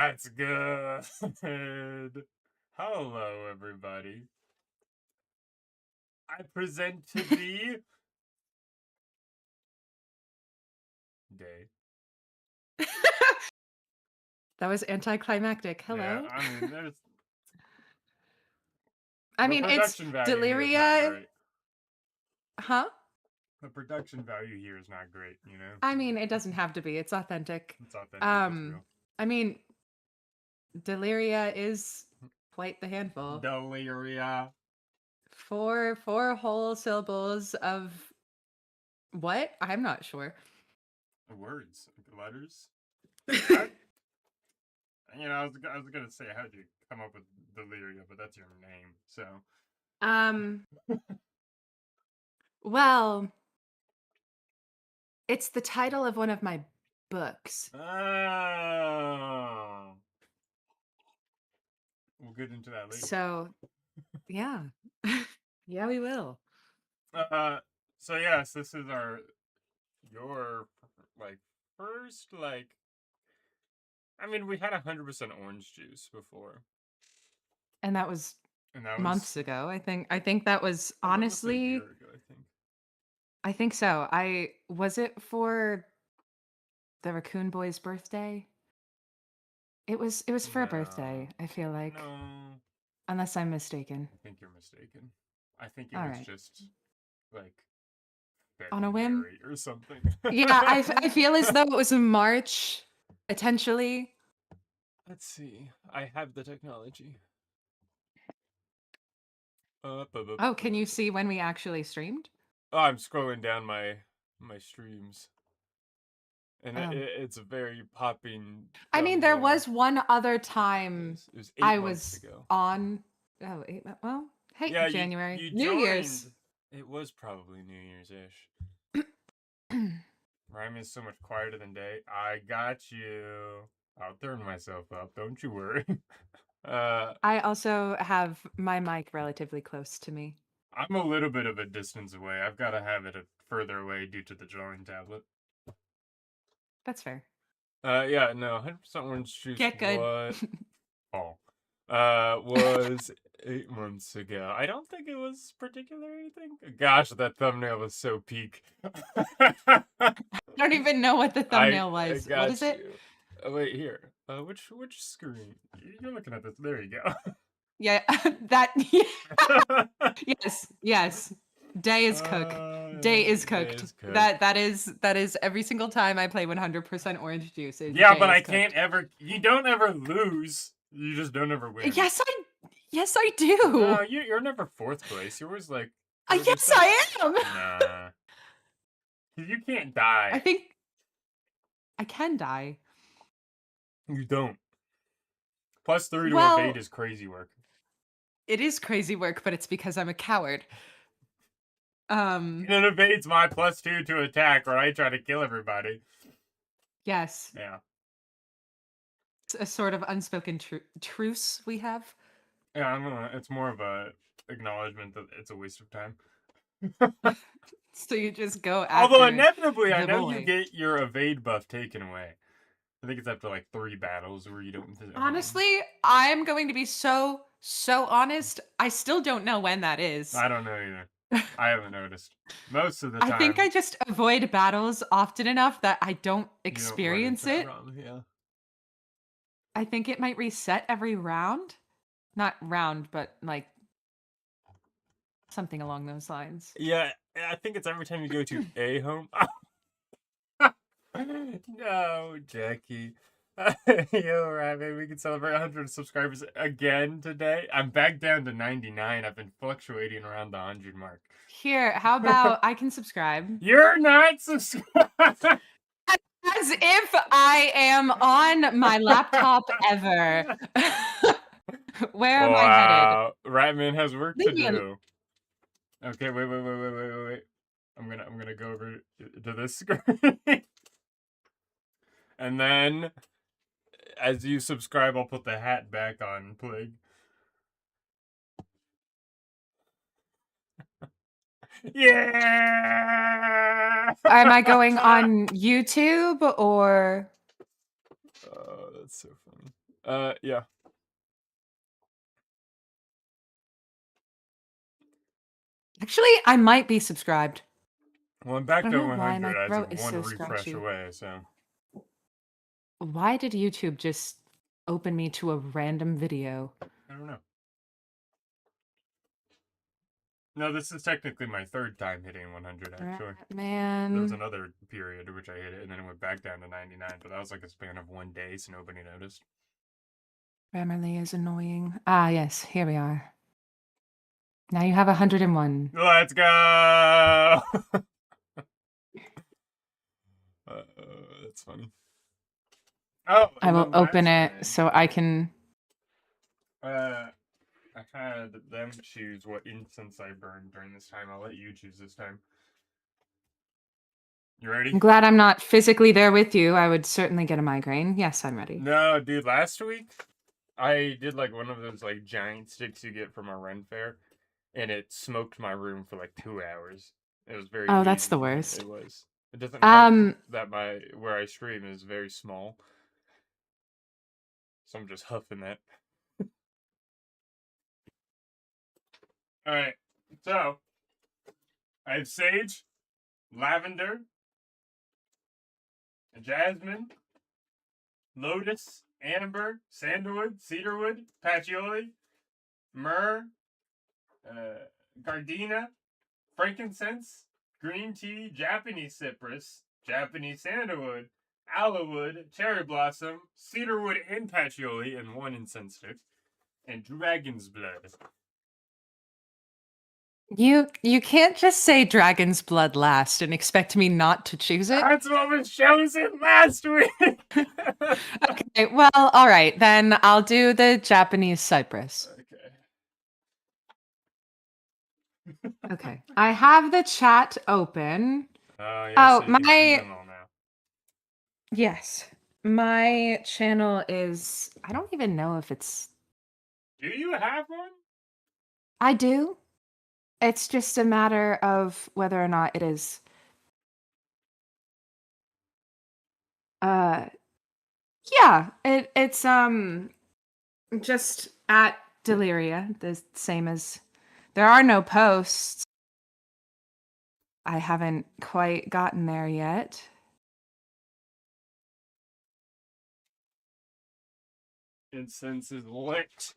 That's good. Hello, everybody. I present to thee Day. That was anticlimactic. Hello. Yeah, I mean, there's. I the mean, it's production value here is not Daelearia. great. Huh? The production value here is not great, you know? I mean, it doesn't have to be. It's authentic. It's authentic, it's real. I mean, Daelearia is quite the handful. Daelearia. Four whole syllables of what? I'm not sure. Words, letters. I was gonna say, how'd you come up with Daelearia, but that's your name, so. Well, it's the title of one of my books. Oh. We'll get into that later. So, yeah. Yeah, we will. So yes, this is your first I mean, we had 100% orange juice before. And that was months ago. I think that was almost a honestly year ago, I think. I think so. Was it for the Raccoon Boy's birthday? It was for a birthday, I feel like. No. Unless I'm mistaken. I think you're mistaken. I think it All was right. just like On a whim February or something. Yeah, I feel as though it was in March, potentially. Let's see. I have the technology. Oh, can you see when we actually streamed? Oh, I'm scrolling down my streams. And it's a very popping. I mean, there was one other time it was 8 I months was ago. on. Oh, well, hey, Yeah, January, you New joined. Year's. It was probably New Year's ish. Rhyme is so much quieter than Day. I got you. I'll turn myself up. Don't you worry. I also have my mic relatively close to me. I'm a little bit of a distance away. I've got to have it further away due to the drawing tablet. That's fair. Yeah, no, 100% orange juice. Get good. Was 8 months ago. I don't think it was particular anything. Gosh, that thumbnail was so peak. I don't even know what the thumbnail was. What is it? Oh, wait, here. Which screen? You're looking at this. There you go. Yeah, yes. Day is cooked. Day is cooked. That is every single time I play 100% orange juice. Yeah, but I can't ever. You don't ever lose. You just don't ever win. Yes, I do. No, you're never 4th place. You're always like. Yes, I am. Nah. You can't die. I think I can die. You don't. +3 to evade is crazy work. It is crazy work, but it's because I'm a coward. It evades my +2 to attack when I try to kill everybody. Yes. Yeah. It's a sort of unspoken truce we have. Yeah, I don't know. It's more of a acknowledgement that it's a waste of time. So you just go after. Although inevitably, I know you get your evade buff taken away. I think it's after like 3 battles where you don't. Honestly, I'm going to be so honest. I still don't know when that is. I don't know either. I haven't noticed. Most of the time. I think I just avoid battles often enough that I don't experience it. Yeah. I think it might reset every round. Not round, but like something along those lines. Yeah, I think it's every time you go to a home. No, Jackie. Yo, Rabbit, we can celebrate 100 subscribers again today. I'm back down to 99. I've been fluctuating around the 100 mark. Here, how about I can subscribe? You're not subscribed. As if I am on my laptop ever. Where am I headed? Ratman has work to do. Okay, wait. I'm gonna go over to this screen. And then, as you subscribe, I'll put the hat back on, Plague. Yeah! Am I going on YouTube or? Oh, that's so funny. Yeah. Actually, I might be subscribed. Well, I'm I back don't to know why 100 my as throat of is one so refresh scratchy. away, so. Why did YouTube just open me to a random video? I don't know. No, this is technically my third time hitting 100, actually. There was Man. another period in which I hit it, and then it went back down to 99, but that was like a span of 1 day, so nobody noticed. Grammarly is annoying. Ah, yes, here we are. Now you have 101. Let's go! That's funny. Oh, I and will then open last it time, so I can. uh, I had them choose what incense I burned during this time. I'll let you choose this time. You I'm ready? glad I'm not physically there with you. I would certainly get a migraine. Yes, I'm ready. No, dude, last week I did like one of those like giant sticks you get from a Ren fair, and it smoked my room for like 2 hours. It was very Oh, that's the hazy. worst. It was. It doesn't help Um, that my where I stream is very small, so I'm just huffing that. All right, so I have sage, lavender, jasmine, lotus, amber, sandalwood, cedarwood, patchouli, myrrh, gardenia, frankincense, green tea, Japanese cypress, Japanese sandalwood, aloewood, cherry blossom, cedarwood, and patchouli, and one incense stick, and dragon's blood. you can't just say dragon's blood last and expect me not to choose it. That's what was chosen last week. Okay, well, all right, then I'll do the Japanese cypress. Okay. Okay, I have the chat open. Oh yeah, Oh, so you can see my them all now. yes, my channel is. I don't even know if it's. Do you have one? I do. It's just a matter of whether or not it is. Uh, yeah, it's just at Daelearia, the same as. There are no posts. I haven't quite gotten there yet. Incense is lit.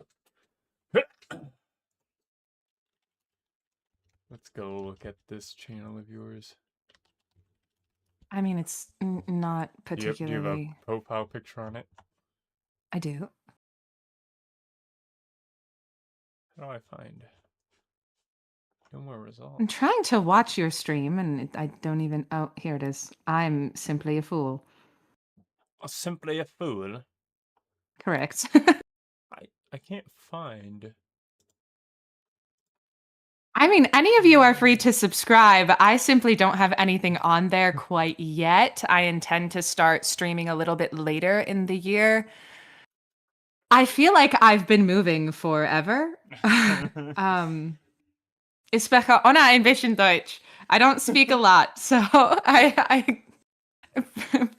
Let's go look at this channel of yours. I mean, it's not Do you have a particularly. profile picture on it? I do. How do I find? No more results. I'm trying to watch your stream, and I don't even. Oh, here it is. I'm simply a fool. Simply a fool. Correct. I can't find. I mean, any of you are free to subscribe. I simply don't have anything on there quite yet. I intend to start streaming a little bit later in the year. I feel like I've been moving forever. Ich spreche ohne ein bisschen Deutsch. I don't speak a lot, so I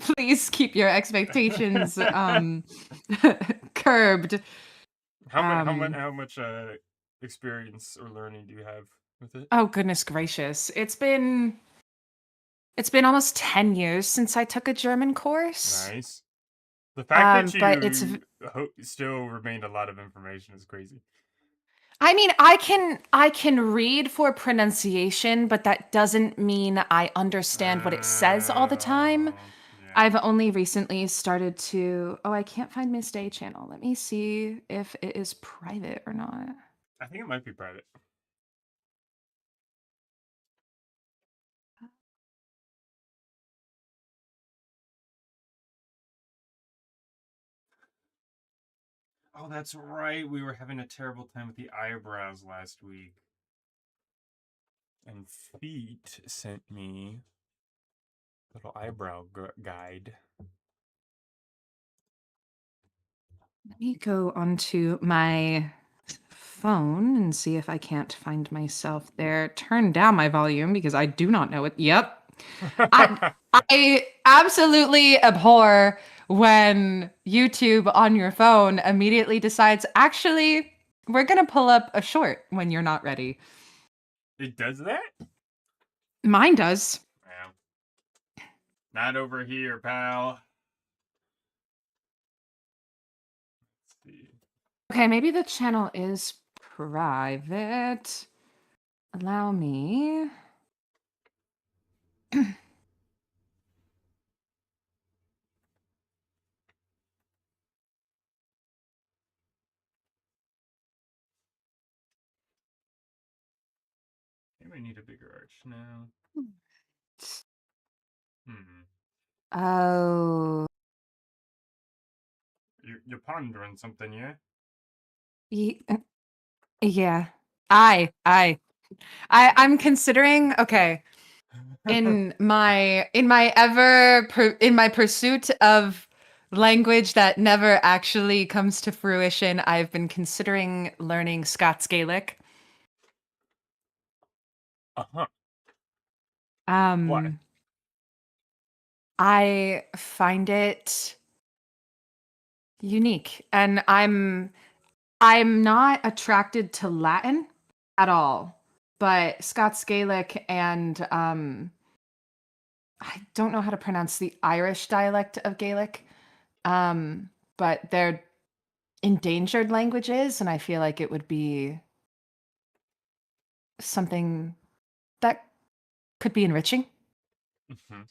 please keep your expectations curbed. Um, how much experience or learning do you have with it? oh goodness gracious. It's been almost 10 years since I took a German course. Nice. The fact that But it's you still remained a lot of information is crazy. I mean, I can read for pronunciation, but that doesn't mean I understand what it says all the time. Yeah. I've only recently started to. Oh, I can't find Miss Day channel. Let me see if it is private or not. I think it might be private. Oh, that's right. We were having a terrible time with the eyebrows last week. And Feet sent me a little eyebrow guide. Let me go onto my phone and see if I can't find myself there. Turn down my volume because I do not know it. Yep. I absolutely abhor when YouTube on your phone immediately decides, actually, we're going to pull up a short when you're not ready. It does that? Mine does. Yeah. Not over here, pal. Let's see. Okay, maybe the channel is private. Allow me. Maybe I need a bigger arch now. Hmm. Oh. You're pondering something, yeah? Yeah. I'm considering, okay, in my pursuit of language that never actually comes to fruition, I've been considering learning Scots Gaelic. Uh-huh. Why? Um I find it unique, and I'm not attracted to Latin at all, but Scots Gaelic and I don't know how to pronounce the Irish dialect of Gaelic, but they're endangered languages, and I feel like it would be something that could be enriching. Hmm.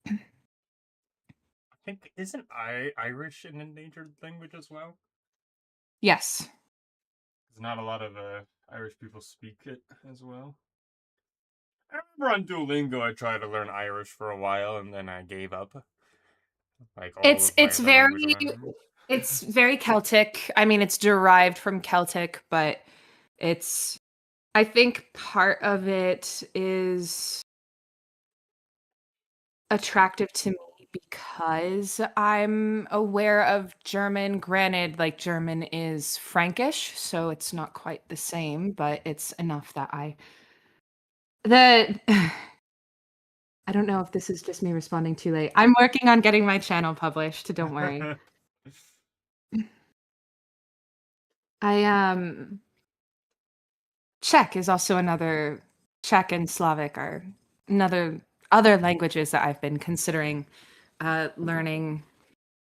I think isn't Irish an endangered language as well? Yes. Because not a lot of Irish people speak it as well. I remember on Duolingo I tried to learn Irish for a while and then I gave up. Like all It's of my it's other language very learning. it's very Celtic. I mean, it's derived from Celtic, but it's I think part of it is attractive to me because I'm aware of German. Granted, like German is Frankish, so it's not quite the same, but it's enough that the I don't know if this is just me responding too late. I'm working on getting my channel published, don't worry. I Czech is also another Czech and Slavic are another other languages that I've been considering learning.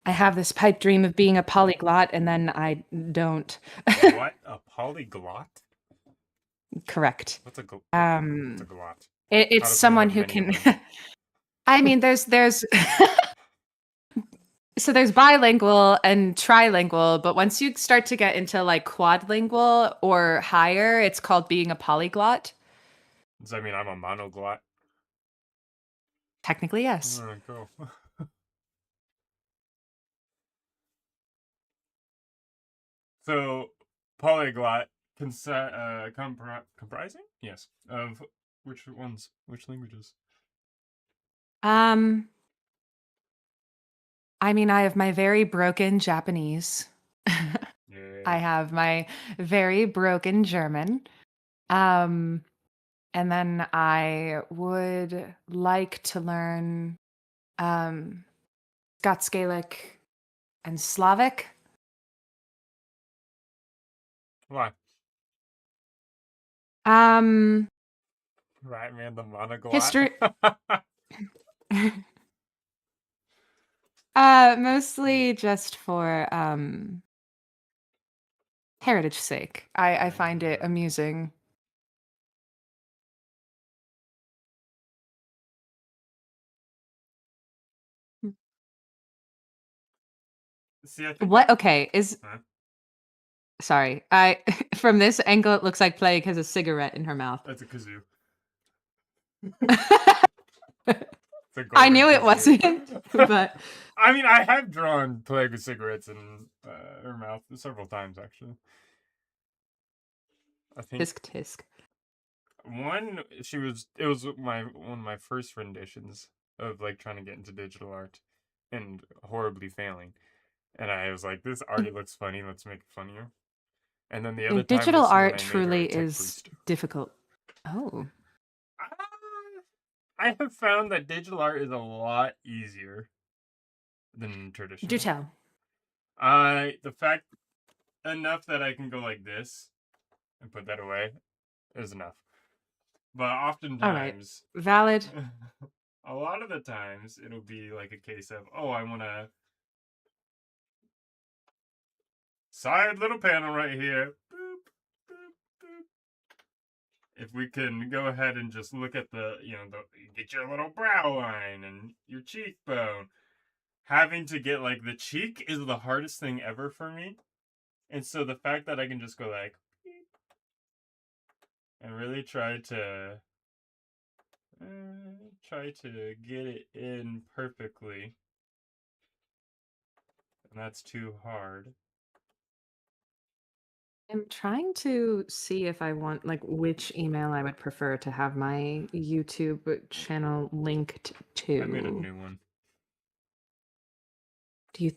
I have this pipe dream of being a polyglot, and then I don't. What? A polyglot? Correct. What's a Um, glot? How it's does one someone have who many of can. them? I mean, there's so there's bilingual and trilingual, but once you start to get into like quadlingual or higher, it's called being a polyglot. Does that mean I'm a monoglot? Technically, yes. Alright, cool. So, polyglot comprising? Yes. Of which ones? Which languages? Um, I mean, I have my very broken Japanese. I Yeah. have my very broken German. Um, and then I would like to learn um, Scots Gaelic and Slavic. Why? Um, Right, man, the monoglot. history, mostly just for heritage sake. I find it amusing. See, I think What? that. Okay, is Huh? sorry. I from this angle, it looks like Plague has a cigarette in her mouth. That's a kazoo. It's a I golden knew it kazoo. wasn't, but I mean, I have drawn Plague with cigarettes in her mouth several times, actually. I think tisk tisk. one it was my one of my first renditions of like trying to get into digital art and horribly failing. And I was like, this already looks funny, let's make it funnier. And then the other time Digital was when art I made her a truly tech is priest. difficult. Oh. I have found that digital art is a lot easier than Do traditional. tell. The fact enough that I can go like this and put that away is enough. But All right. oftentimes, Valid. a lot of the times, it'll be like a case of, oh, I want to side little panel right here. Boop, boop, boop. If we can go ahead and just look at get your little brow line and your cheekbone. Having to get like the cheek is the hardest thing ever for me. And so the fact that I can just go like and really try to get it in perfectly, and that's too hard. I'm trying to see if I want like which email I would prefer to have my YouTube channel linked to. I made a new one. Do you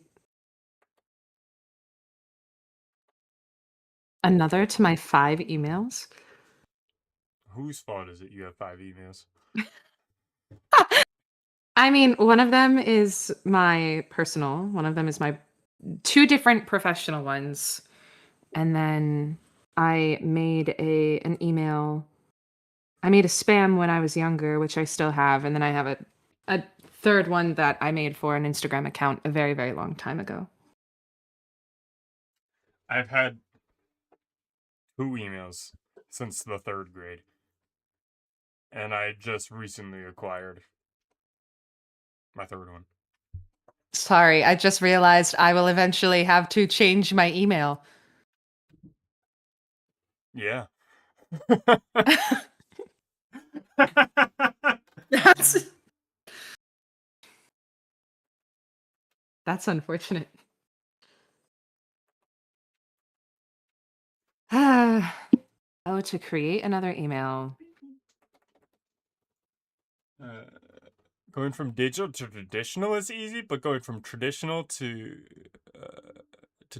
another to my 5 emails? Whose fault is it you have 5 emails? I mean, one of them is my personal, one of them is my 2 different professional ones. And then I made an email. I made a spam when I was younger, which I still have, and then I have a third one that I made for an Instagram account a very, very long time ago. I've had 2 emails since the 3rd grade. And I just recently acquired my 3rd one. Sorry, I just realized I will eventually have to change my email. Yeah. That's unfortunate. Oh, to create another email. Going from digital to traditional is easy, but going from traditional to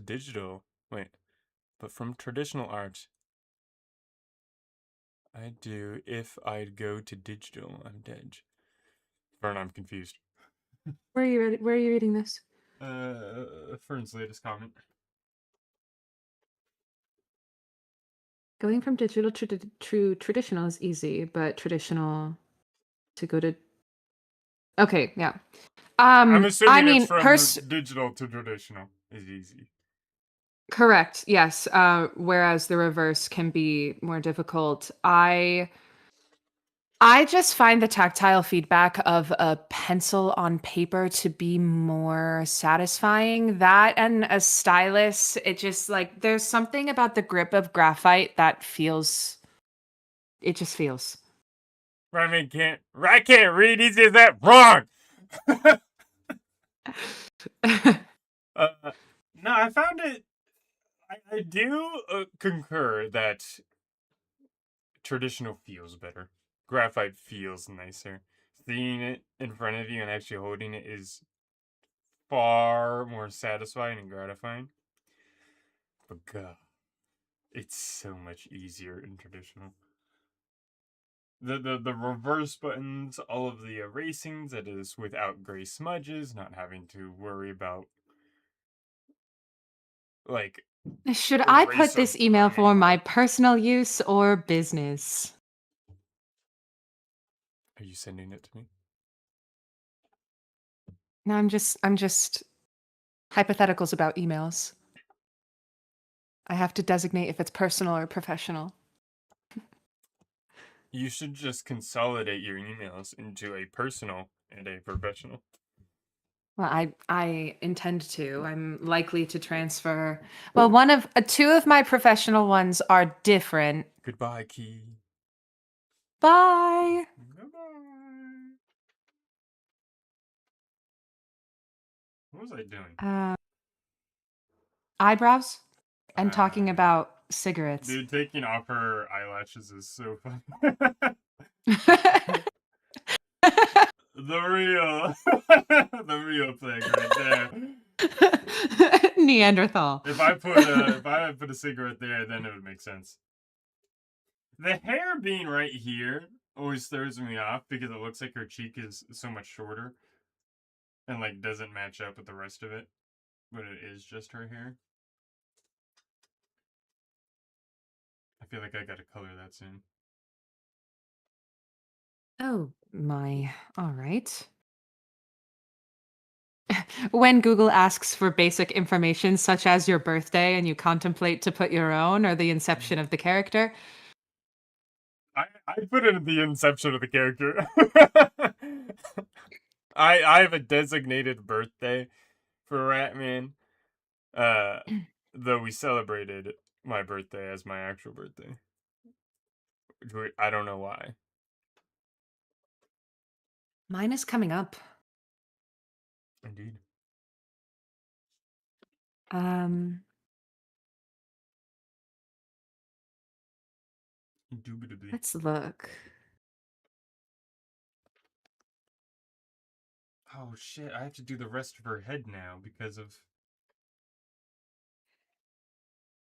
digital, wait, but from traditional art, I do. If I'd go to digital, I'm dead. Vern, I'm confused. Where are you reading this? Fern's latest comment. Going from digital to traditional is easy, but traditional to go to. Okay, yeah. I'm assuming I mean, it's from digital to traditional is easy. correct. Yes. Whereas the reverse can be more difficult. I just find the tactile feedback of a pencil on paper to be more satisfying. That and a stylus, it just like there's something about the grip of graphite that feels. It just feels. I can't read. He says that wrong. No, I found it. I do concur that traditional feels better. Graphite feels nicer. Seeing it in front of you and actually holding it is far more satisfying and gratifying. But God, it's so much easier in traditional. The reverse buttons, all of the erasings, that is without gray smudges, not having to worry about like Should I put eraser this email for burning my art. personal use or business? Are you sending it to me? No, I'm just hypotheticals about emails. I have to designate if it's personal or professional. You should just consolidate your emails into a personal and a professional. Well, I intend to. I'm likely to transfer. Well, two of my professional ones are different. Goodbye, Key. Bye. Goodbye. What was I doing? Eyebrows and talking about cigarettes. Dude, taking off her eyelashes is so funny. the real thing right there. Neanderthal. If I put a cigarette there, then it would make sense. The hair being right here always throws me off because it looks like her cheek is so much shorter. and like doesn't match up with the rest of it, but it is just her hair. I feel like I gotta color that soon. Oh my. All right. When Google asks for basic information such as your birthday and you contemplate to put your own or the inception of the character. I put it at the inception of the character. I have a designated birthday for Ratman. Uh, though we celebrated my birthday as my actual birthday. I don't know why. Mine is coming up. Indeed. Um, Indubitably. let's look. Oh shit! I have to do the rest of her head now because of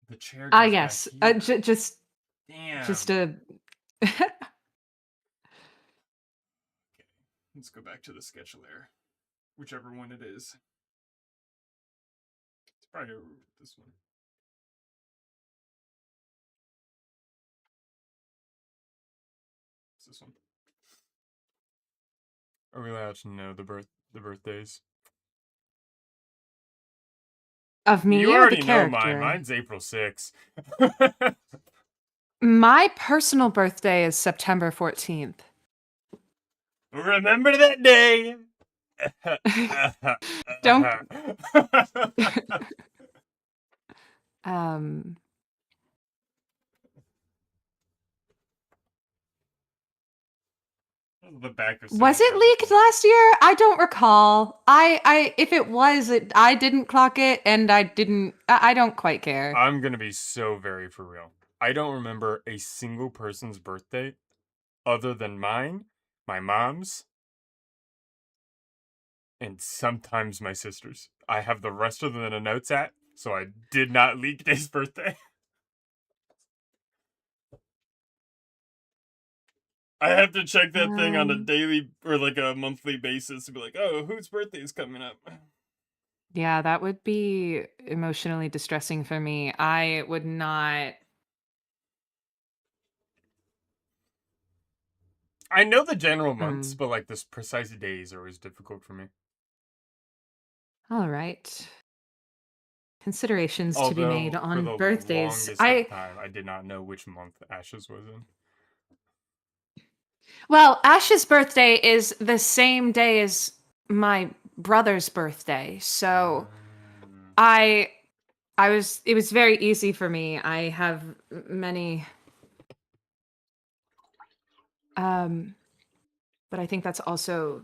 the chair Ah, goes back yes. here. Just Damn. a. Okay, let's go back to the sketch layer, whichever one it is. It's probably this one. It's this one. Are we allowed to know the birthdays? Of You me or the already know mine. character? Mine's April 6th. My personal birthday is September 14th. Remember that day. Don't. um. The back of Was it Sinatra leaked before. last year? I don't recall. If it was, I didn't clock it, and I don't quite care. I'm gonna be so very for real. I don't remember a single person's birthday other than mine, my mom's, and sometimes my sister's. I have the rest of them in a notes app, so I did not leak his birthday. I have to check that thing on a daily or like a monthly basis to be like, oh, whose birthday is coming up? Yeah, that would be emotionally distressing for me. I would not. I know the general months, Hmm. but like this precise days are always difficult for me. All right. Considerations to be made Although for on the birthdays. longest of time, I did not know which month Ashes was in. Well, Ash's birthday is the same day as my brother's birthday. So I it was very easy for me. I have many but I think that's also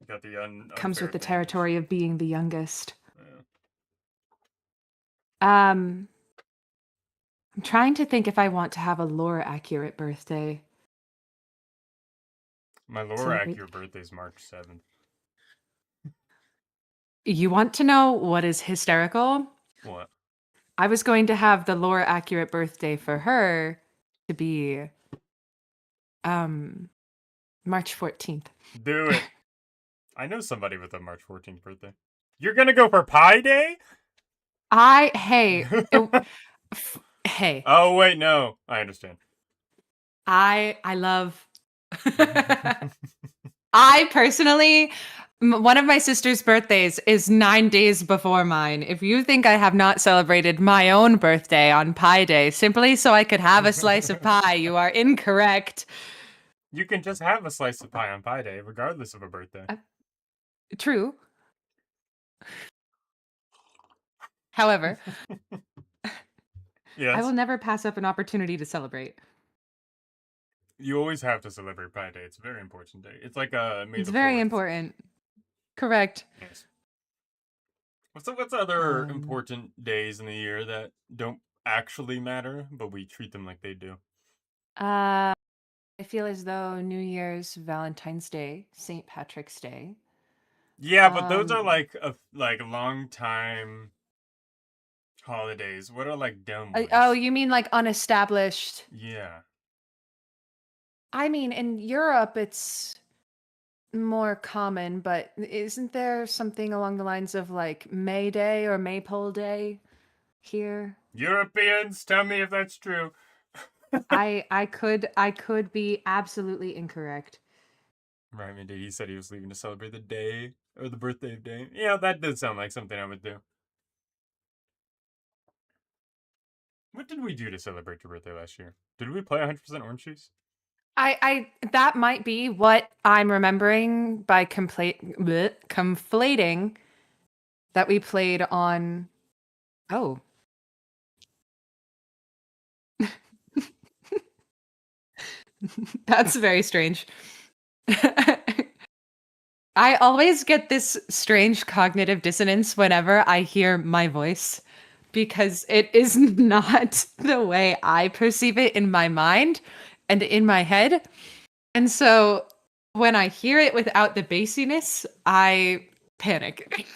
Got the comes unfair with the advantage. territory of being the youngest. Yeah. Um I'm trying to think if I want to have a lore accurate birthday. My lore Celebrate. accurate birthday is March 7th. You want to know what is hysterical? What? I was going to have the lore accurate birthday for her to be March 14th. Do it. I know somebody with a March 14th birthday. You're gonna go for Pi Day? Hey. Oh wait, no. I understand. I love I personally one of my sister's birthdays is 9 days before mine. If you think I have not celebrated my own birthday on Pi Day simply so I could have a slice of pie, you are incorrect. You can just have a slice of pie on Pi Day, regardless of a birthday. True. However, I will Yes. never pass up an opportunity to celebrate. You always have to celebrate Pi Day. It's a very important day. It's like May It's the very 4th. important. Correct. Yes. What's other Um, important days in the year that don't actually matter, but we treat them like they do? I feel as though New Year's, Valentine's Day, St. Patrick's Day. Yeah, but those are Um, like long time holidays. What are like dumb oh, ones? you mean like unestablished? Yeah. I mean, in Europe, it's more common, but isn't there something along the lines of like May Day or Maypole Day here? Europeans, tell me if that's true. I could be absolutely incorrect. Right, indeed. He said he was leaving to celebrate the day or the birthday of day. Yeah, that does sound like something I would do. What did we do to celebrate your birthday last year? Did we play 100% Orange Juice? I that might be what I'm remembering by conflating that we played on. Oh, that's very strange. I always get this strange cognitive dissonance whenever I hear my voice because it is not the way I perceive it in my mind and in my head. And so when I hear it without the bassiness, I panic.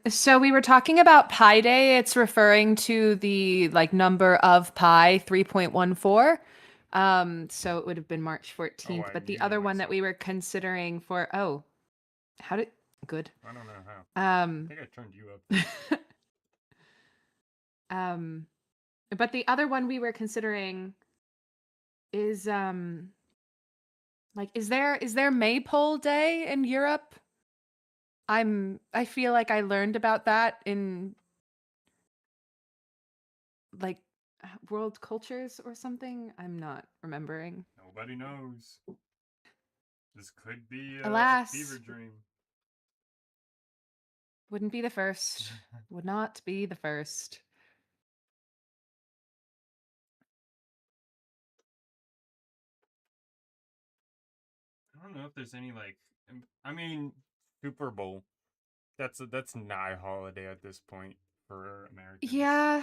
So we were talking about Pi Day. It's referring to the like number of pi 3.14. So it would have been March Oh, 14th. I'm But the muting other one that myself. we were considering for how did good. I don't know how. I Um think I turned you up though. um but the other one we were considering is like is there Maypole Day in Europe? I feel like I learned about that in like world cultures or something. I'm not remembering. Nobody knows. This could be a fever Alas, dream. wouldn't be the first. Would not be the first. I don't know if there's any like. I mean, Super Bowl. That's not a holiday at this point for Americans. Yeah,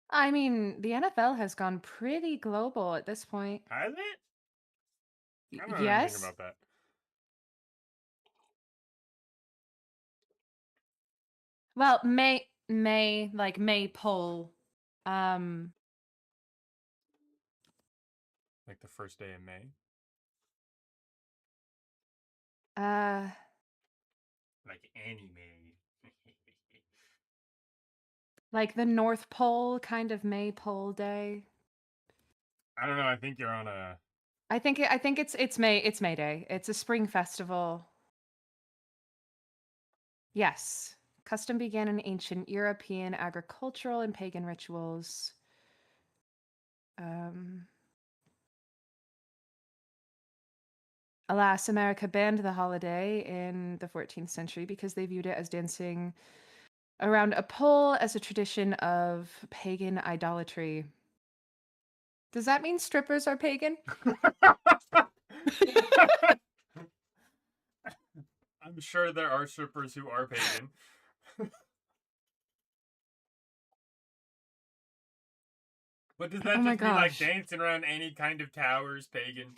I mean, the NFL has gone pretty global at this point. Has it? I don't know anything Yes. about that. Well, like Maypole. Um Like the first day of May. uh Like anime. like the North Pole kind of Maypole Day. I don't know. I think you're on a. I think it's May Day. It's a spring festival. Yes. Custom began in ancient European agricultural and pagan rituals. Um, Alas, America banned the holiday in the 14th century because they viewed it as dancing around a pole as a tradition of pagan idolatry. Does that mean strippers are pagan? I'm sure there are strippers who are pagan. But does Oh that my just mean like gosh. dancing around any kind of towers pagan?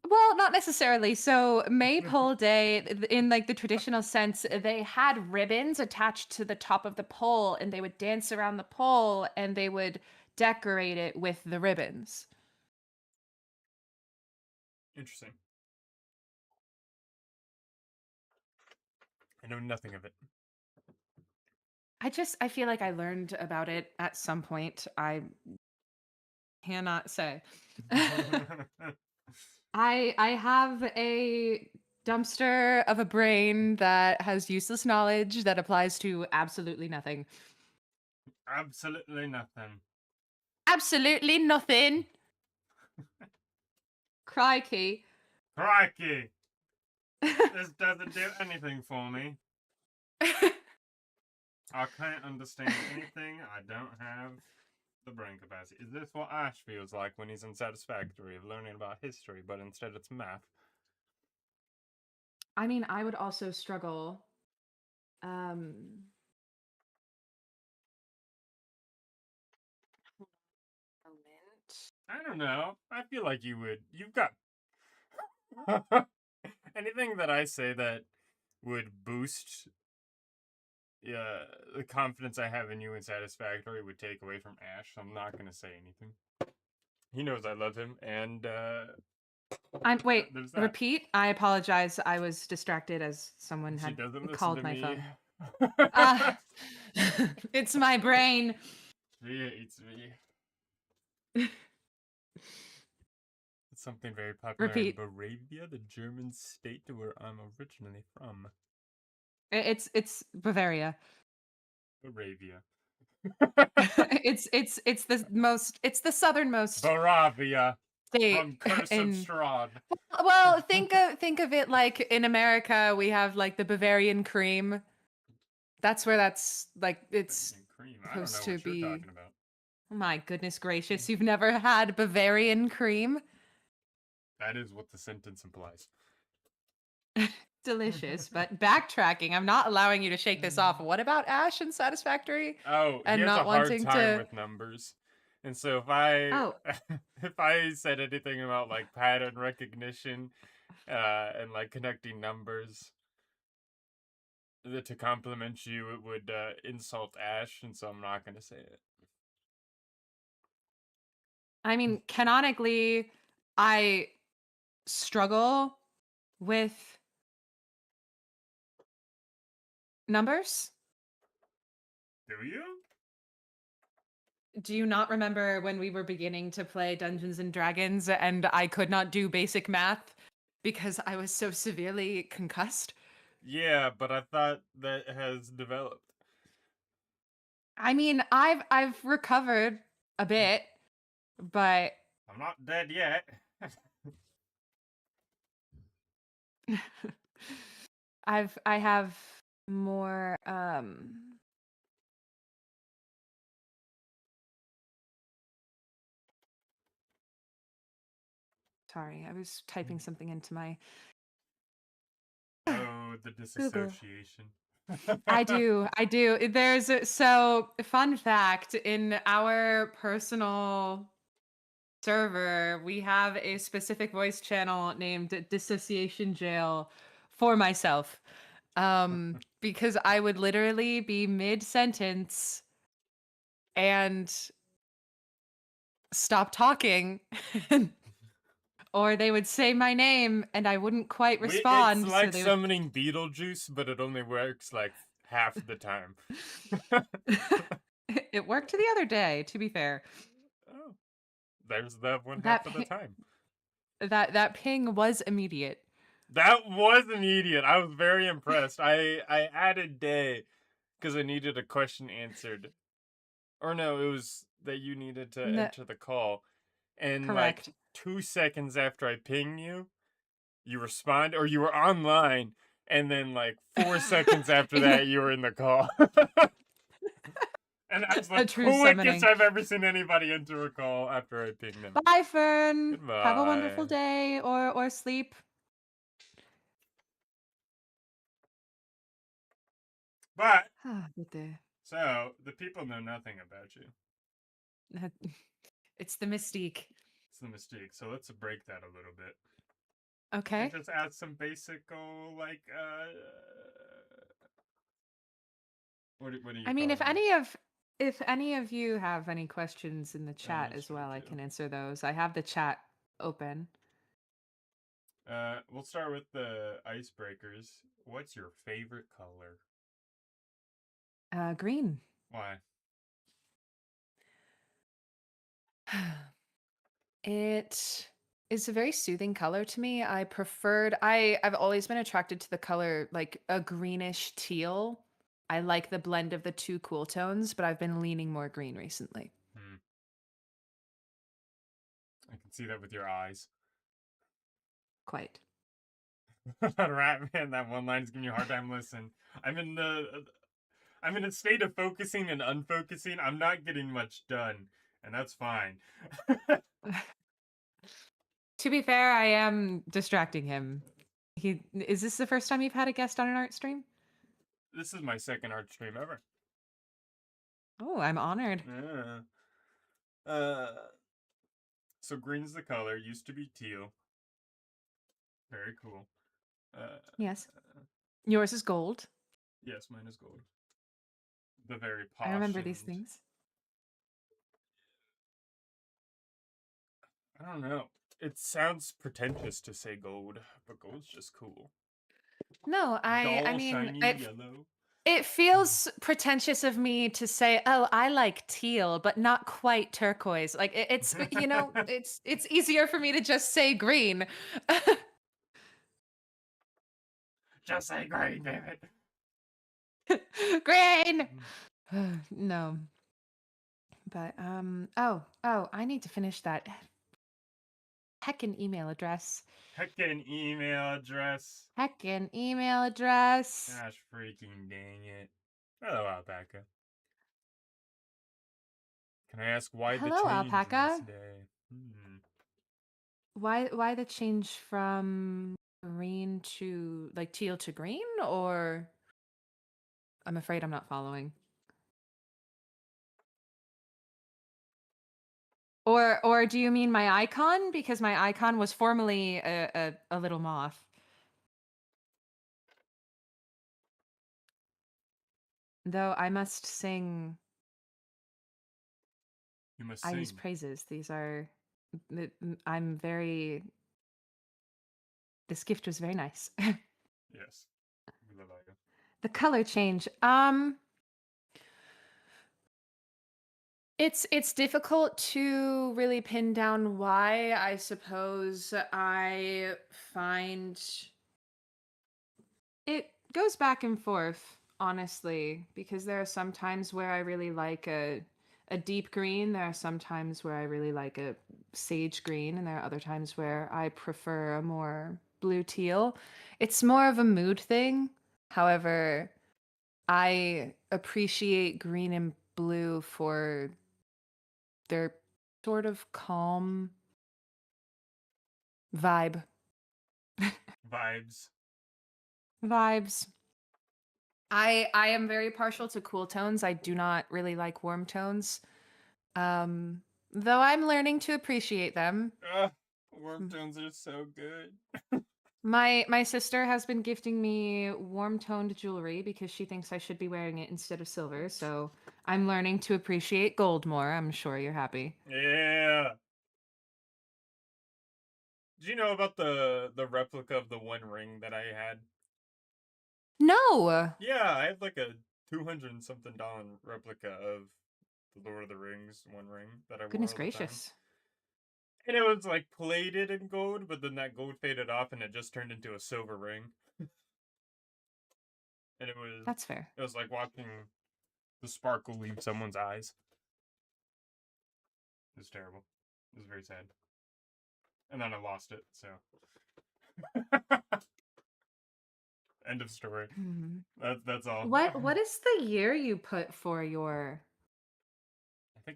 Well, not necessarily. So, Maypole Day, in like the traditional sense, they had ribbons attached to the top of the pole and they would dance around the pole and they would decorate it with the ribbons. Interesting. I know nothing of it. I feel like I learned about it at some point. I cannot say. I have a dumpster of a brain that has useless knowledge that applies to absolutely nothing. Absolutely nothing. Absolutely nothing. Crikey. Crikey! This doesn't do anything for me. I can't understand anything. I don't have the brain capacity. Is this what Ash feels like when he's unsatisfactory of learning about history, but instead it's math? I mean, I would also struggle. Um, Moment. I don't know. I feel like you would. You've got anything that I say that would boost the confidence I have in you in Satisfactory would take away from Ash. I'm not gonna say anything. He knows I love him, and Wait, there's that. repeat. I apologize. I was distracted as someone She had doesn't listen called to my me. phone. Ah, it's my brain. She hates me. It's something very popular in Repeat. Bavaria, the German state where I'm originally from. It's Bavaria. Bavaria. It's the southernmost Bavaria state from Curse of in. Strahd. Well, think of it like in America we have like the Bavarian cream. That's where that's like it's Bavarian cream. I don't supposed know to what you're be. talking about. Oh my goodness gracious, you've never had Bavarian cream? That is what the sentence implies. Delicious, but backtracking. I'm not allowing you to shake this off. What about Ash and Satisfactory Oh, he and has a not hard wanting time to? with numbers. And so if I Oh, if I said anything about like pattern recognition and like connecting numbers to compliment you, it would insult Ash, and so I'm not going to say it. I mean, canonically, I struggle with numbers. Do you? Do you not remember when we were beginning to play Dungeons and Dragons and I could not do basic math because I was so severely concussed? Yeah, but I thought that has developed. I mean, I've recovered a bit, but I'm not dead yet. I have more sorry, I was typing something into my Oh, the Google. disassociation. I do. I do. So fun fact in our personal server, we have a specific voice channel named Dissociation Jail for myself. Because I would literally be mid sentence and stop talking or they would say my name and I wouldn't quite It's respond. So like they would summoning Beetlejuice, but it only works like half the time. it worked the other day, to be fair. Oh, there's that one half That of the time. that ping was immediate. That was immediate. I was very impressed. I added day because I needed a question answered. Or no, it was that you needed to No, enter the call. And like correct. 2 seconds after I ping you, you respond or you were online, and then like 4 seconds after Yeah, that you were in the call. And that's the a true quickest summoning. I've ever seen anybody enter a call after I ping them. Bye, Fern. Have a Goodbye. wonderful day or sleep. But Ah, good day. so the people know nothing about you. It's the mystique. It's the mistake. So let's break that a little bit and Okay. just add some basic like what do you I mean, call them? if any of you have any questions in the chat That's as true well, I too. can answer those. I have the chat open. We'll start with the icebreakers. What's your favorite color? Green. Why? It is a very soothing color to me. I've always been attracted to the color like a greenish teal. I like the blend of the two cool tones, but I've been leaning more green recently. Hmm. I can see that with your eyes. Quite. Rat man, that one line's giving you a hard time. Listen, I'm in the I'm in a state of focusing and unfocusing. I'm not getting much done, and that's fine. To be fair, I am distracting him. Is this the first time you've had a guest on an art stream? This is my second art stream ever. Oh, I'm honored. Yeah. Uh, so green's the color. Used to be teal. Very cool. Uh, Yes. Yours is gold. Yes, mine is gold. The very I posh remember these and things. I don't know. It sounds pretentious to say gold, but gold's just cool. No, I Dull, mean shiny, it yellow. it feels pretentious of me to say, "Oh, I like teal, but not quite turquoise." Like it's it's easier for me to just say green. Just say green, damn it. Green. No. But oh, I need to finish that heckin' email address. Heckin' email address. Heckin' email address. Gosh freaking dang it. Hello, Alpaca. Can I ask why the Hello, change this alpaca. day? Why the change from green to like teal to green, or I'm afraid I'm not following. Or do you mean my icon? Because my icon was formerly a little moth. Though I must sing You must I's sing. praises. These are I'm very this gift was very nice. Yes. We love you. The color change. It's difficult to really pin down why. I suppose I find it goes back and forth, honestly, because there are some times where I really like a deep green, there are some times where I really like a sage green, and there are other times where I prefer a more blue teal. It's more of a mood thing. However, I appreciate green and blue for their sort of calm vibe. Vibes. Vibes. I am very partial to cool tones. I do not really like warm tones. Um though I'm learning to appreciate them. Warm tones are so good. My sister has been gifting me warm toned jewelry because she thinks I should be wearing it instead of silver. So I'm learning to appreciate gold more. I'm sure you're happy. Yeah. Did you know about the replica of the One Ring that I had? No. Yeah, I have like a 200 and something dollar replica of the Lord of the Rings One Ring that I wore Goodness all the time. gracious. And it was like plated in gold, but then that gold faded off and it just turned into a silver ring. And That's fair. it was like watching the sparkle leave someone's eyes. It was terrible. It was very sad. And then I lost it, so end of story. Hmm. That's all. What is the year you put for your I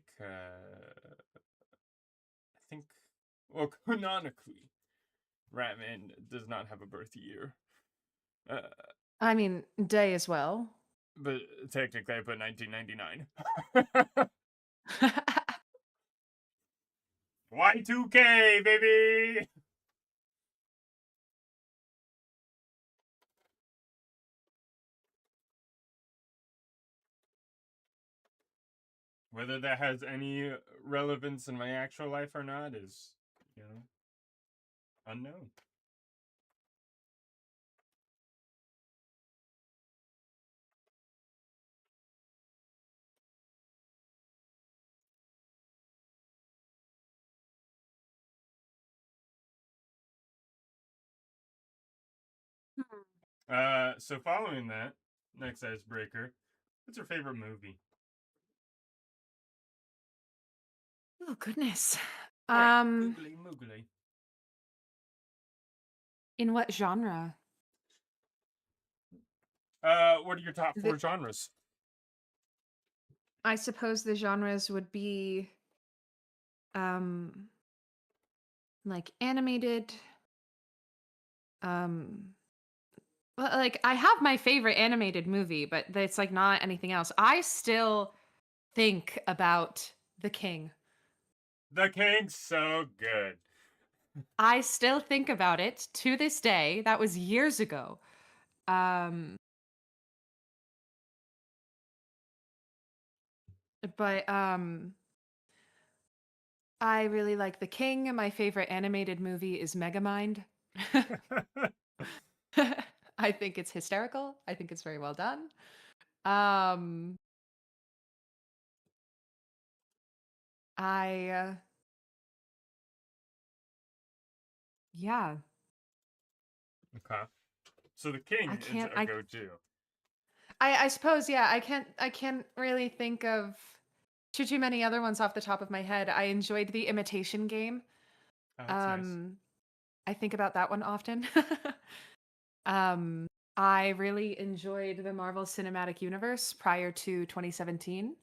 think well canonically Ratman does not have a birth year. Uh, I mean, day as well. but technically I put 1999. Y2K baby. Whether that has any relevance in my actual life or not is, unknown. So following that, next icebreaker, what's your favorite movie? Oh goodness. Quick, Um, googly moogly. in what genre? What are your top The, four genres? I suppose the genres would be um like animated. Um, well, like I have my favorite animated movie, but it's like not anything else. I still think about The King. The King's so good. I still think about it to this day. That was years ago. Um, but I really like The King. My favorite animated movie is Megamind. I think it's hysterical. I think it's very well done. Um, I yeah, Okay. So the I king is can't a go-to. I suppose yeah, I can't really think of too many other ones off the top of my head. I enjoyed The Imitation Game. Oh, that's nice. Um, I think about that one often. Um, I really enjoyed the Marvel Cinematic Universe prior to 2017.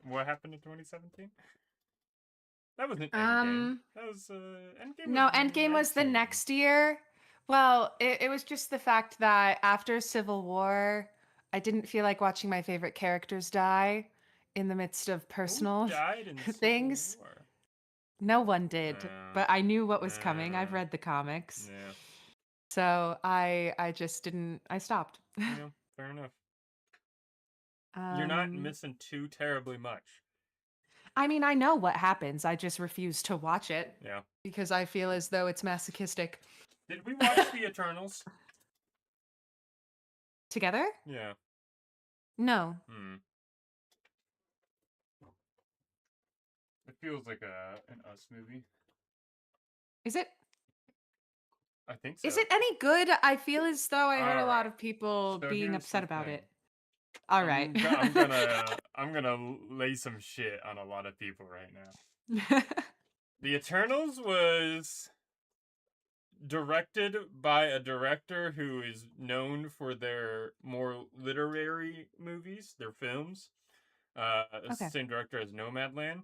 What happened in 2017? That wasn't Endgame. Um, That was Endgame was no, Endgame was the excellent. next year. Well, it was just the fact that after Civil War, I didn't feel like watching my favorite characters die in the midst of Who personal died in Civil things. War? No one did, Uh, but I knew what was coming. I've uh, read the comics. yeah, So I just didn't I stopped. yeah, fair enough. You're not um missing too terribly much. I mean, I know what happens. I just refuse to watch it Yeah. because I feel as though it's masochistic. Did we watch The Eternals? Together? Yeah. No. Hmm. It feels like an Us movie. Is it I think is so. it any good? I feel as though I heard a All lot right. of people So being here's the upset about thing. it. All right. I'm gonna lay some shit on a lot of people right now. The Eternals was directed by a director who is known for their more literary movies, their films. It's the Okay. same director as Nomadland,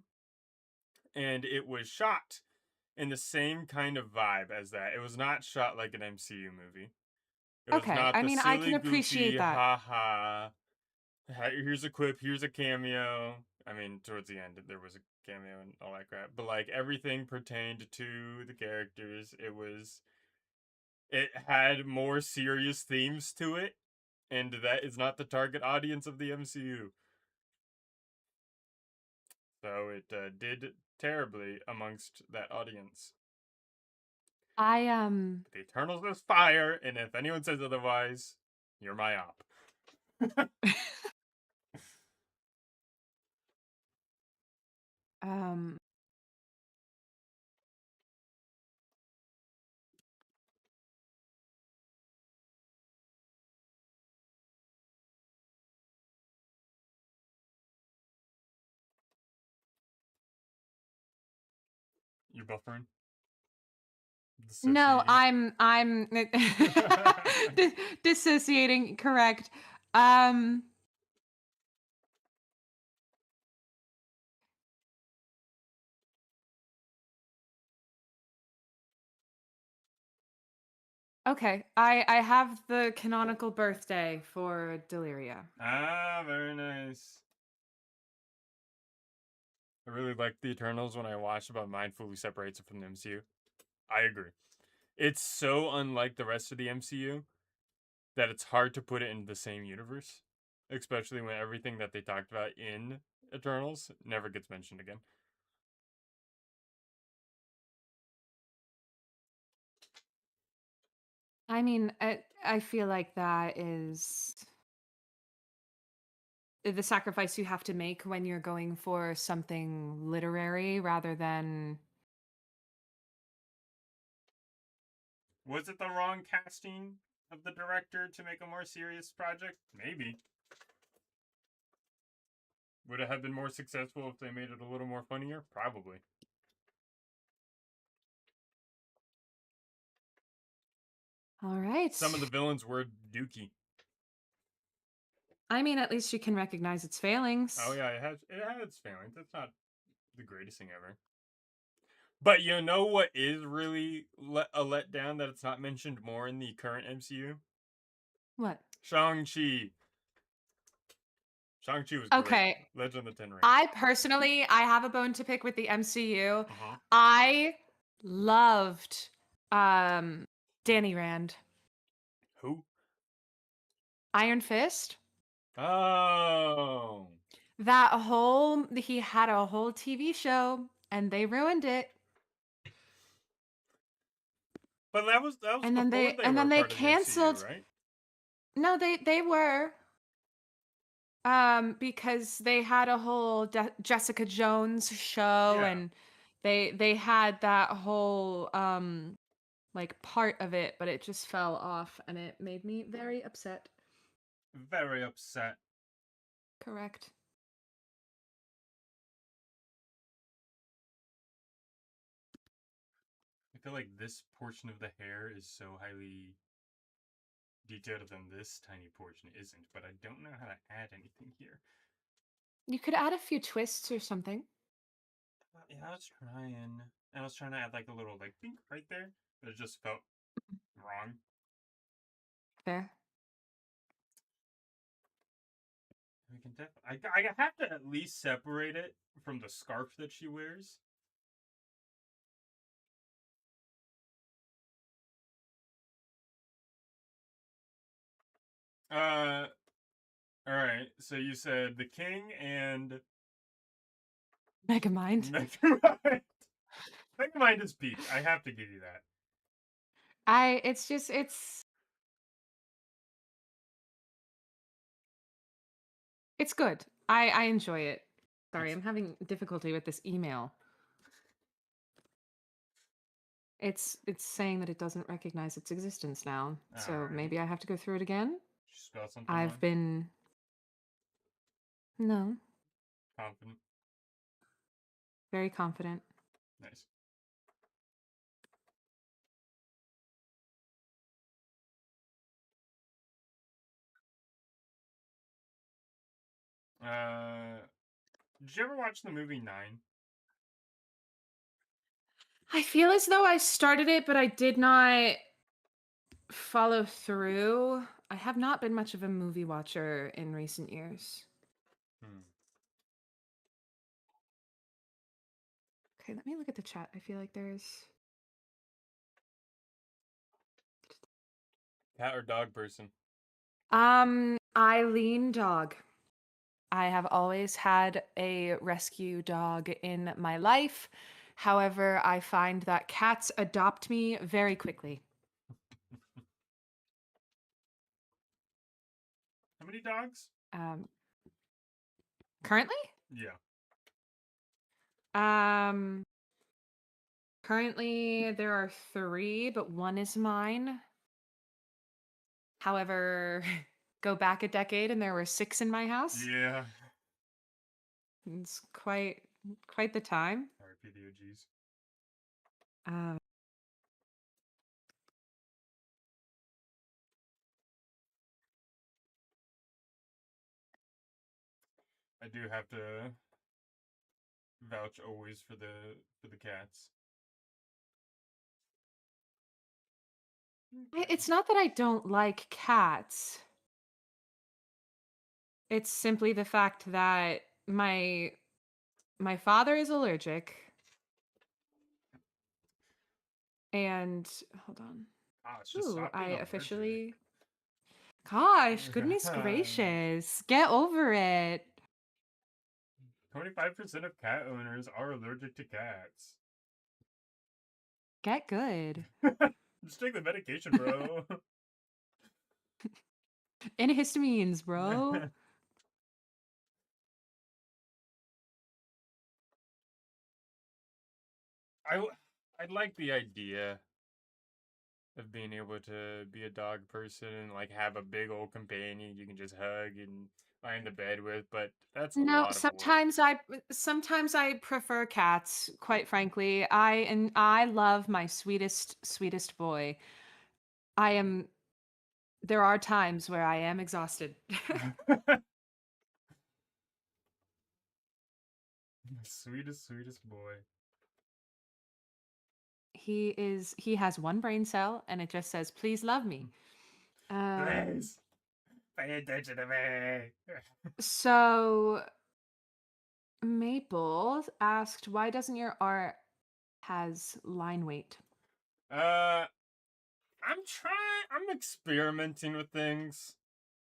and it was shot in the same kind of vibe as that. It was not shot like an MCU movie. It was Okay. not I the mean, I silly, can appreciate goofy, that. ha ha. Here's a quip, here's a cameo. I mean, towards the end, there was a cameo and all that crap, but like everything pertained to the characters. It had more serious themes to it, and that is not the target audience of the MCU. So it did terribly amongst that audience. I The Eternals is fire, and if anyone says otherwise, you're my op. um You buffering? no, Dissociating? I'm dissociating, correct. Um okay. I have the canonical birthday for Daelearia. Ah, very nice. I really liked the Eternals when I watched about mindfully separates it from the MCU. I agree. It's so unlike the rest of the MCU that it's hard to put it in the same universe, especially when everything that they talked about in Eternals never gets mentioned again. I mean, I feel like that is the sacrifice you have to make when you're going for something literary rather than Was it the wrong casting of the director to make a more serious project? Maybe. Would it have been more successful if they made it a little more funnier? Probably. all right. Some of the villains were dookie. I mean, at least you can recognize its Oh failings. yeah, it had its failings. It's not the greatest thing ever. But you know what is really a letdown that it's not mentioned more in the current MCU? What? Shang-Chi. Shang-Chi was great. Okay. Legend of the Ten Rings. I personally, I have a bone to pick with the MCU. Uh-huh. I loved um Danny Rand. Iron Fist. Oh. He had a whole TV show and they ruined it. But that was And then before they they and were then they part of the MCU, canceled. right? No, they were because they had a whole Jessica Jones show Yeah. and they had that whole like part of it, but it just fell off and it made me very upset. Very upset. Correct. I feel like this portion of the hair is so highly detailed than this tiny portion isn't, but I don't know how to add anything here. You could add a few twists or something. Yeah, I was trying. And I was trying to add like a little like pink right there, but it just felt wrong. Fair. We can definitely. I have to at least separate it from the scarf that she wears. Uh, all right. So you said the king and Megamind. Megamind. Megamind is peak. I have to give you that. It's good. I enjoy it. Sorry, It's I'm having difficulty with this email. It's saying that it doesn't recognize its existence now. all So right. maybe I have to go through it again. She spelled something I've wrong. been no, Confident. very confident. Nice. Did you ever watch the movie Nine? I feel as though I started it, but I did not follow through. I have not been much of a movie watcher in recent years. Hmm. Okay, let me look at the chat. I feel like there's Cat or dog person? Eileen dog. I have always had a rescue dog in my life. However, I find that cats adopt me very quickly. How many dogs? Um, currently, Yeah. um, currently there are 3, but one is mine. However, go back a decade and there were 6 in my house. Yeah. It's quite the time. R.I.P. the OGs. Um, I do have to vouch always for the cats. it's not that I don't like cats. It's simply the fact that my father is allergic and hold on. Just Ooh, stop I being allergic. officially gosh, goodness gracious. Get over it. 25% of cat owners are allergic to cats. Get good. Just take the medication, bro. Antihistamines, bro. I I like the idea of being able to be a dog person and like have a big old companion you can just hug and lie in the bed with, but that's a No, lot of work. sometimes I prefer cats, quite frankly. I love my sweetest boy. I am there are times where I am exhausted. Sweetest boy. He has one brain cell and it just says please love me. Um Please pay attention to me. so Maple asked why doesn't your art has line weight? I'm experimenting with things.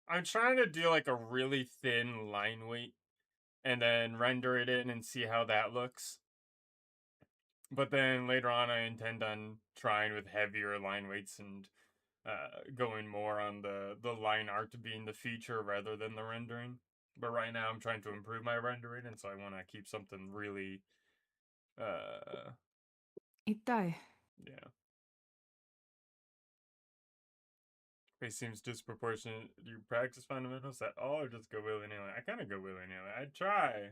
I'm trying to do like a really thin line weight and then render it in and see how that looks. But then later on, I intend on trying with heavier line weights and going more on the line art being the feature rather than the rendering. But right now, I'm trying to improve my rendering, and so I want to keep something really, Itay. yeah. Face seems disproportionate. Do you practice fundamentals at all, or just go willy nilly? I kind of go willy nilly. I try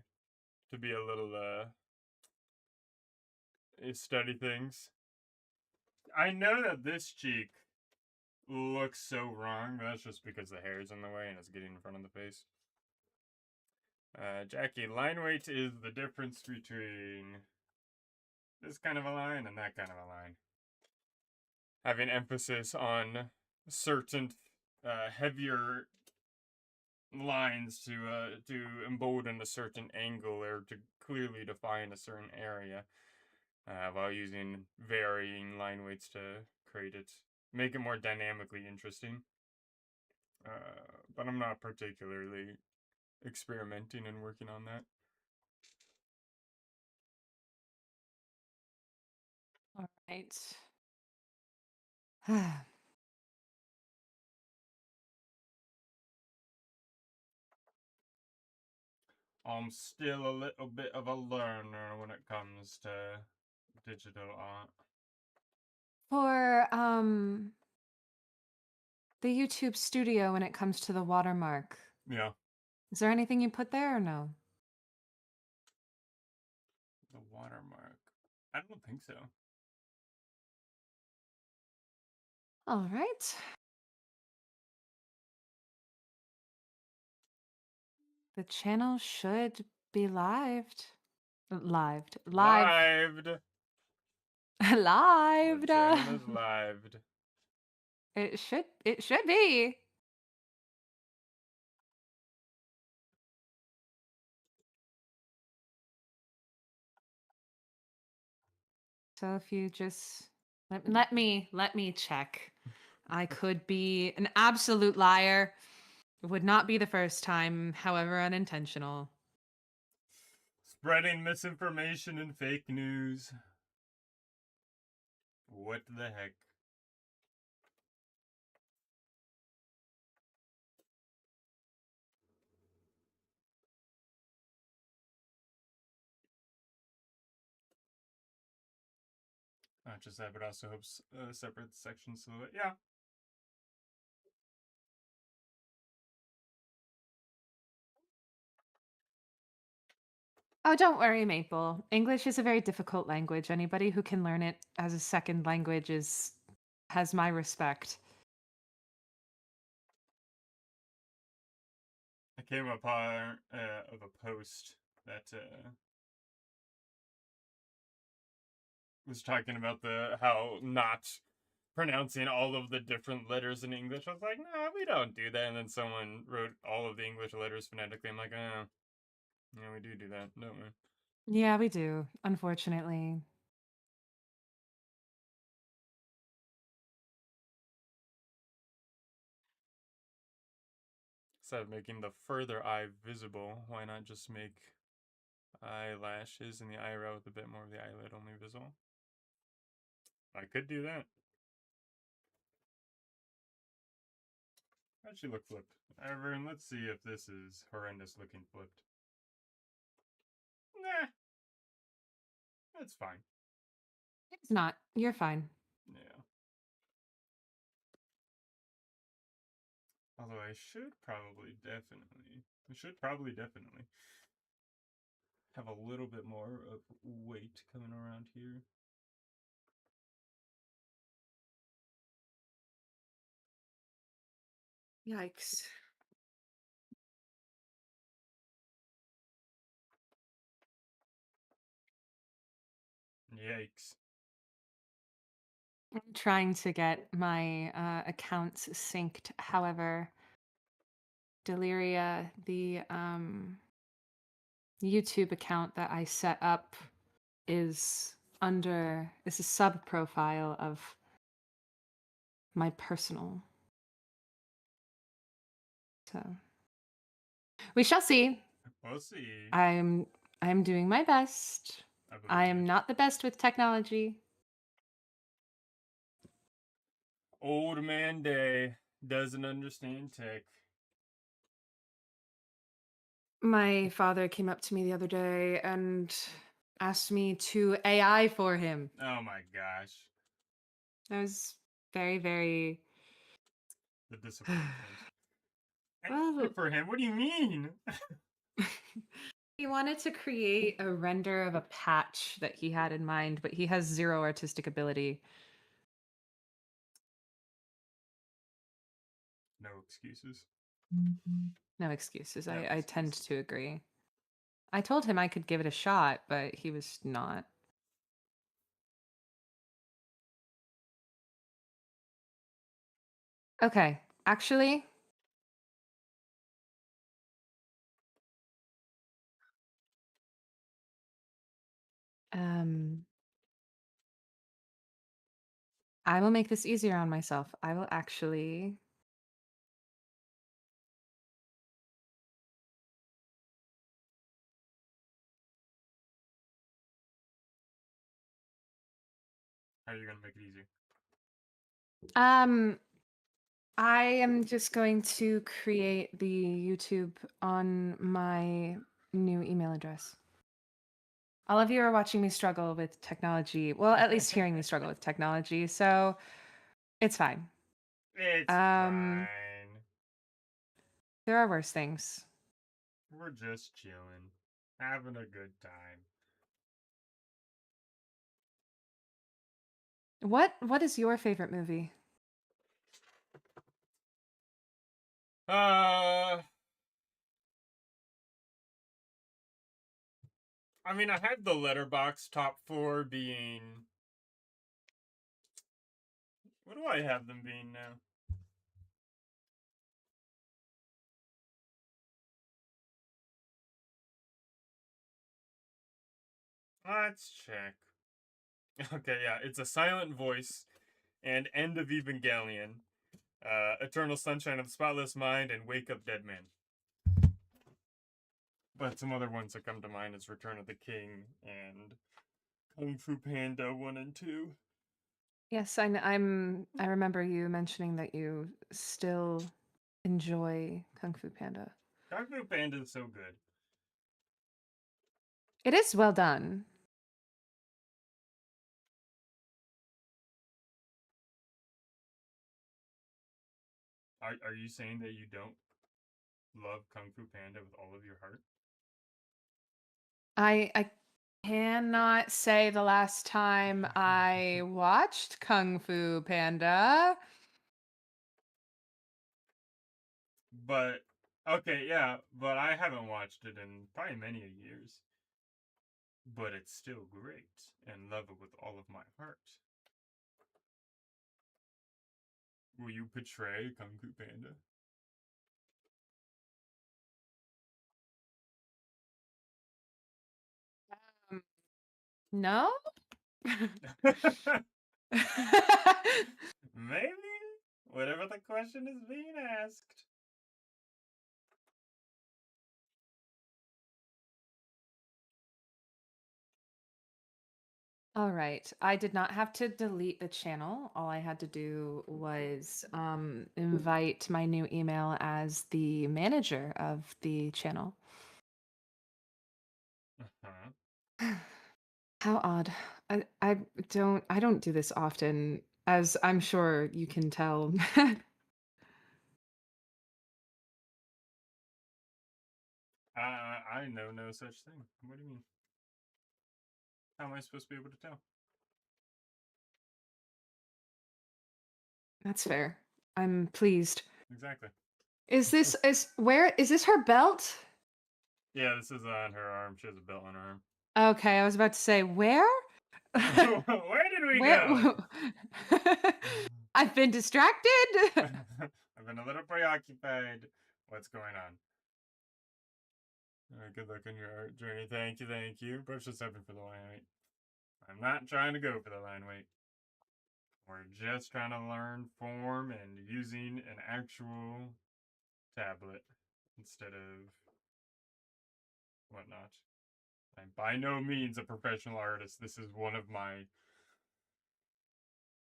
to be a little study things. I know that this cheek looks so wrong, but that's just because the hair is in the way and it's getting in front of the face. Jackie, line weight is the difference between this kind of a line and that kind of a line. Having emphasis on certain heavier lines to embolden a certain angle or to clearly define a certain area, while using varying line weights to create it, make it more dynamically interesting. But I'm not particularly experimenting and working on that. All right. I'm still a little bit of a learner when it comes to digital art. For the YouTube studio when it comes to the watermark, Yeah, is there anything you put there or no? the watermark. I don't think so. All right. The channel should be lived. Lived. Live. Lived. The Lived. channel is lived. It should be. So if you just let me check. I could be an absolute liar. It would not be the first time, however unintentional. Spreading misinformation and fake news. What the heck? Not just that, but also helps separate sections so that, yeah. Oh, don't worry, Maple. English is a very difficult language. Anybody who can learn it as a second language has my respect. I came upon of a post that was talking about the how not pronouncing all of the different letters in English. I was like, nah, we don't do that. And then someone wrote all of the English letters phonetically. I'm like, oh, yeah, we do that, don't we? Yeah, we do, unfortunately. Instead of making the further eye visible, why not just make eyelashes and the eyebrow with a bit more of the eyelid only visible? I could do that. That should look flipped. Everyone, let's see if this is horrendous looking flipped. Nah, that's fine. It's not. You're fine. Yeah. Although I should probably definitely have a little bit more of weight coming around here. Yikes. Yikes. I'm trying to get my accounts synced. However, Daelearia, the YouTube account that I set up is a sub profile of my personal. So we shall see. We'll see. I'm doing my best. I I believe you. am not the best with technology. Old man Day doesn't understand tech. My father came up to me the other day and asked me to AI for him. Oh my gosh. I was very, very. The disappointment. Well, Anything for him? What do you mean? he wanted to create a render of a patch that he had in mind, but he has zero artistic ability. No excuses. No excuses. No I tend excuses. to agree. I told him I could give it a shot, but he was not. Okay, actually, um, I will make this easier on myself. I will actually. How are you gonna make it easy? Um, I am just going to create the YouTube on my new email address. All of you are watching me struggle with technology. Well, at least hearing me struggle with technology, so it's fine. It's Um, fine. there are worse things. We're just chilling, having a good time. What is your favorite movie? Uh, I mean, I had the letterbox top four being. What do I have them being now? Let's check. Okay, yeah, it's A Silent Voice and End of Evangelion, Eternal Sunshine of the Spotless Mind, and Wake Up Dead Man. But some other ones that come to mind is Return of the King and Kung Fu Panda 1 and 2. Yes, I remember you mentioning that you still enjoy Kung Fu Panda. Kung Fu Panda is so good. It is well done. Are you saying that you don't love Kung Fu Panda with all of your heart? I cannot say the last time I watched Kung Fu Panda. But okay, yeah, but I haven't watched it in probably many years. But it's still great and love it with all of my heart. Will you portray Kung Fu Panda? Um, no? Maybe. Whatever the question is being asked. All right. I did not have to delete the channel. All I had to do was invite my new email as the manager of the channel. Uh-huh. How odd. I don't do this often, as I'm sure you can tell. I know no such thing. What do you mean? How am I supposed to be able to tell? That's fair. I'm pleased. Exactly. Is this her belt? Yeah, this is on her arm. She has a belt on her arm. Okay, I was about to say where? Where did we Where? go? I've been distracted. I've been a little preoccupied. What's going on? Good luck on your art journey. Thank you, thank you. Brush this up for the line weight. I'm not trying to go for the line weight. We're just trying to learn form and using an actual tablet instead of whatnot. I'm by no means a professional artist. This is one of my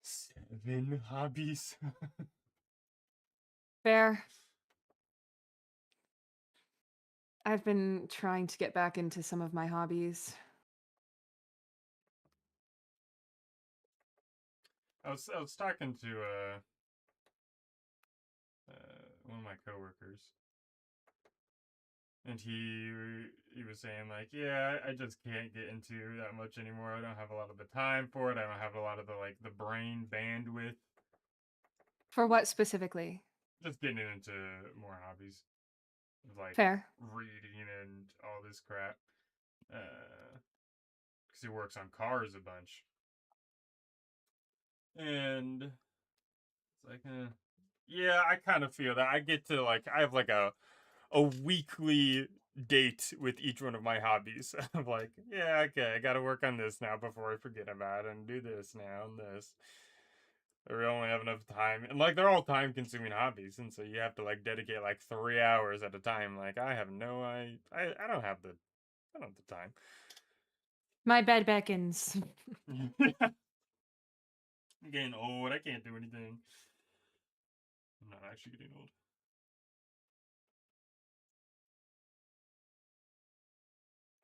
7 hobbies. Fair. I've been trying to get back into some of my hobbies. I was talking to one of my coworkers, and he was saying like, yeah, I just can't get into that much anymore. I don't have a lot of the time for it. I don't have a lot of the brain bandwidth. For what specifically? Just getting into more hobbies, like Fair. reading and all this crap. Because he works on cars a bunch, and it's like, yeah, I kind of feel that I get to like I have like a weekly date with each one of my hobbies. I'm like, yeah, okay, I got to work on this now before I forget about it, and do this now and this. I really only have enough time, and like they're all time-consuming hobbies, and so you have to like dedicate like 3 hours at a time. Like I have no, I don't have the, I don't have the time. My bed beckons. I'm getting old. I can't do anything. I'm not actually getting old.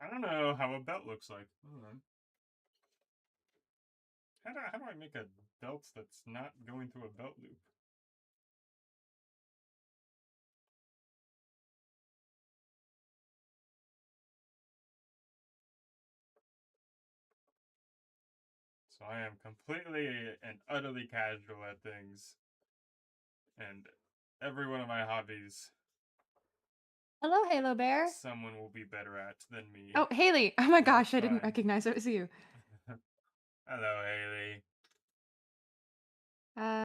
I don't know how a belt looks like. Hold on. How do I make a belt that's not going through a belt loop? So I am completely and utterly casual at things, and every one of my hobbies, Hello, Halo Bear. someone will be better at than me. Oh, Haley. Oh my And it's gosh, I didn't fine. recognize it was you. Hello, Haley. Uh,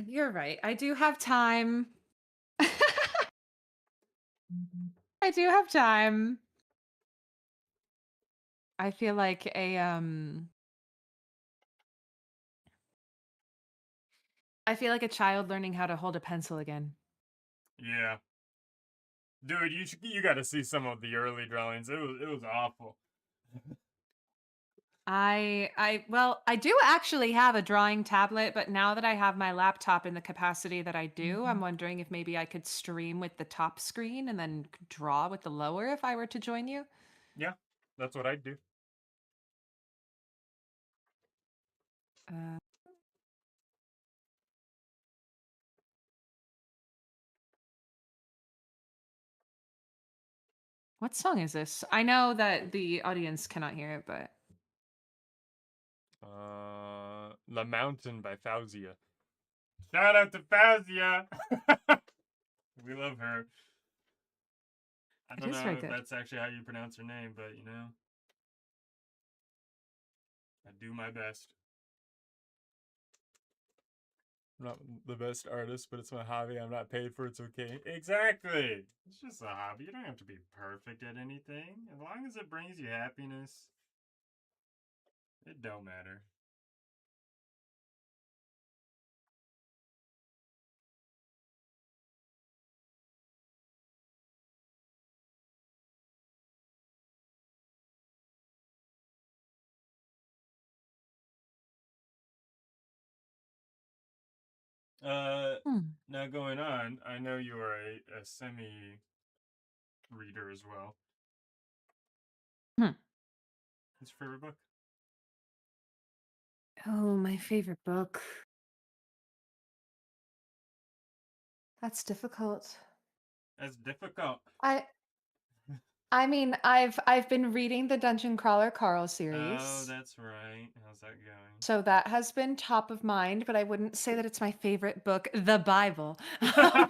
you're right. I do have time. I do have time. I feel like a child learning how to hold a pencil again. Yeah, dude, you got to see some of the early drawings. It was awful. I do actually have a drawing tablet, but now that I have my laptop in the capacity that I do, I'm wondering if maybe I could stream with the top screen and then draw with the lower if I were to join you. Yeah, that's what I'd do. Uh, what song is this? I know that the audience cannot hear it, but The Mountain by Fauzia. Shout out to Fauzia. We love her. I it don't is very know if good. that's actually how you pronounce her name, but I do my best. I'm not the best artist, but it's my hobby. I'm not paid for it. It's okay. Exactly. It's just a hobby. You don't have to be perfect at anything. As long as it brings you happiness, it don't matter. Uh, Hmm. Now going on, I know you are a semi reader as well. Hmm. What's your favorite book? Oh, my favorite book. That's difficult. That's difficult. I I mean, I've been reading the Dungeon Crawler Carl Oh, series. that's right. How's that So that has been top of mind, but I wouldn't say that it's my favorite book, the Bible. going?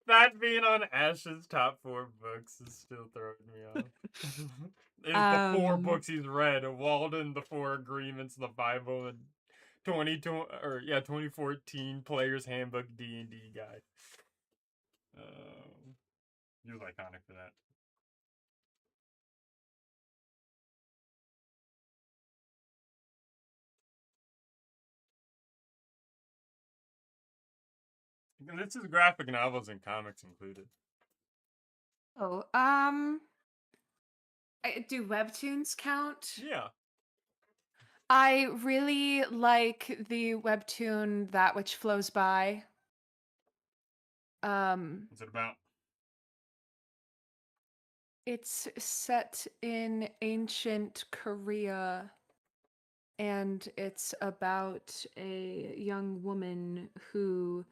That being on Ash's top 4 books is still throwing me off. Is the 4 um, books he's read: Walden, the Four Agreements, the Bible, and 2014 Player's Handbook D&D Guide. Uh, he was iconic for that. This is graphic novels and comics included. Oh, do webtoons count? Yeah. I really like the webtoon That Which Flows By. Um, What's it about? it's set in ancient Korea, and it's about a young woman who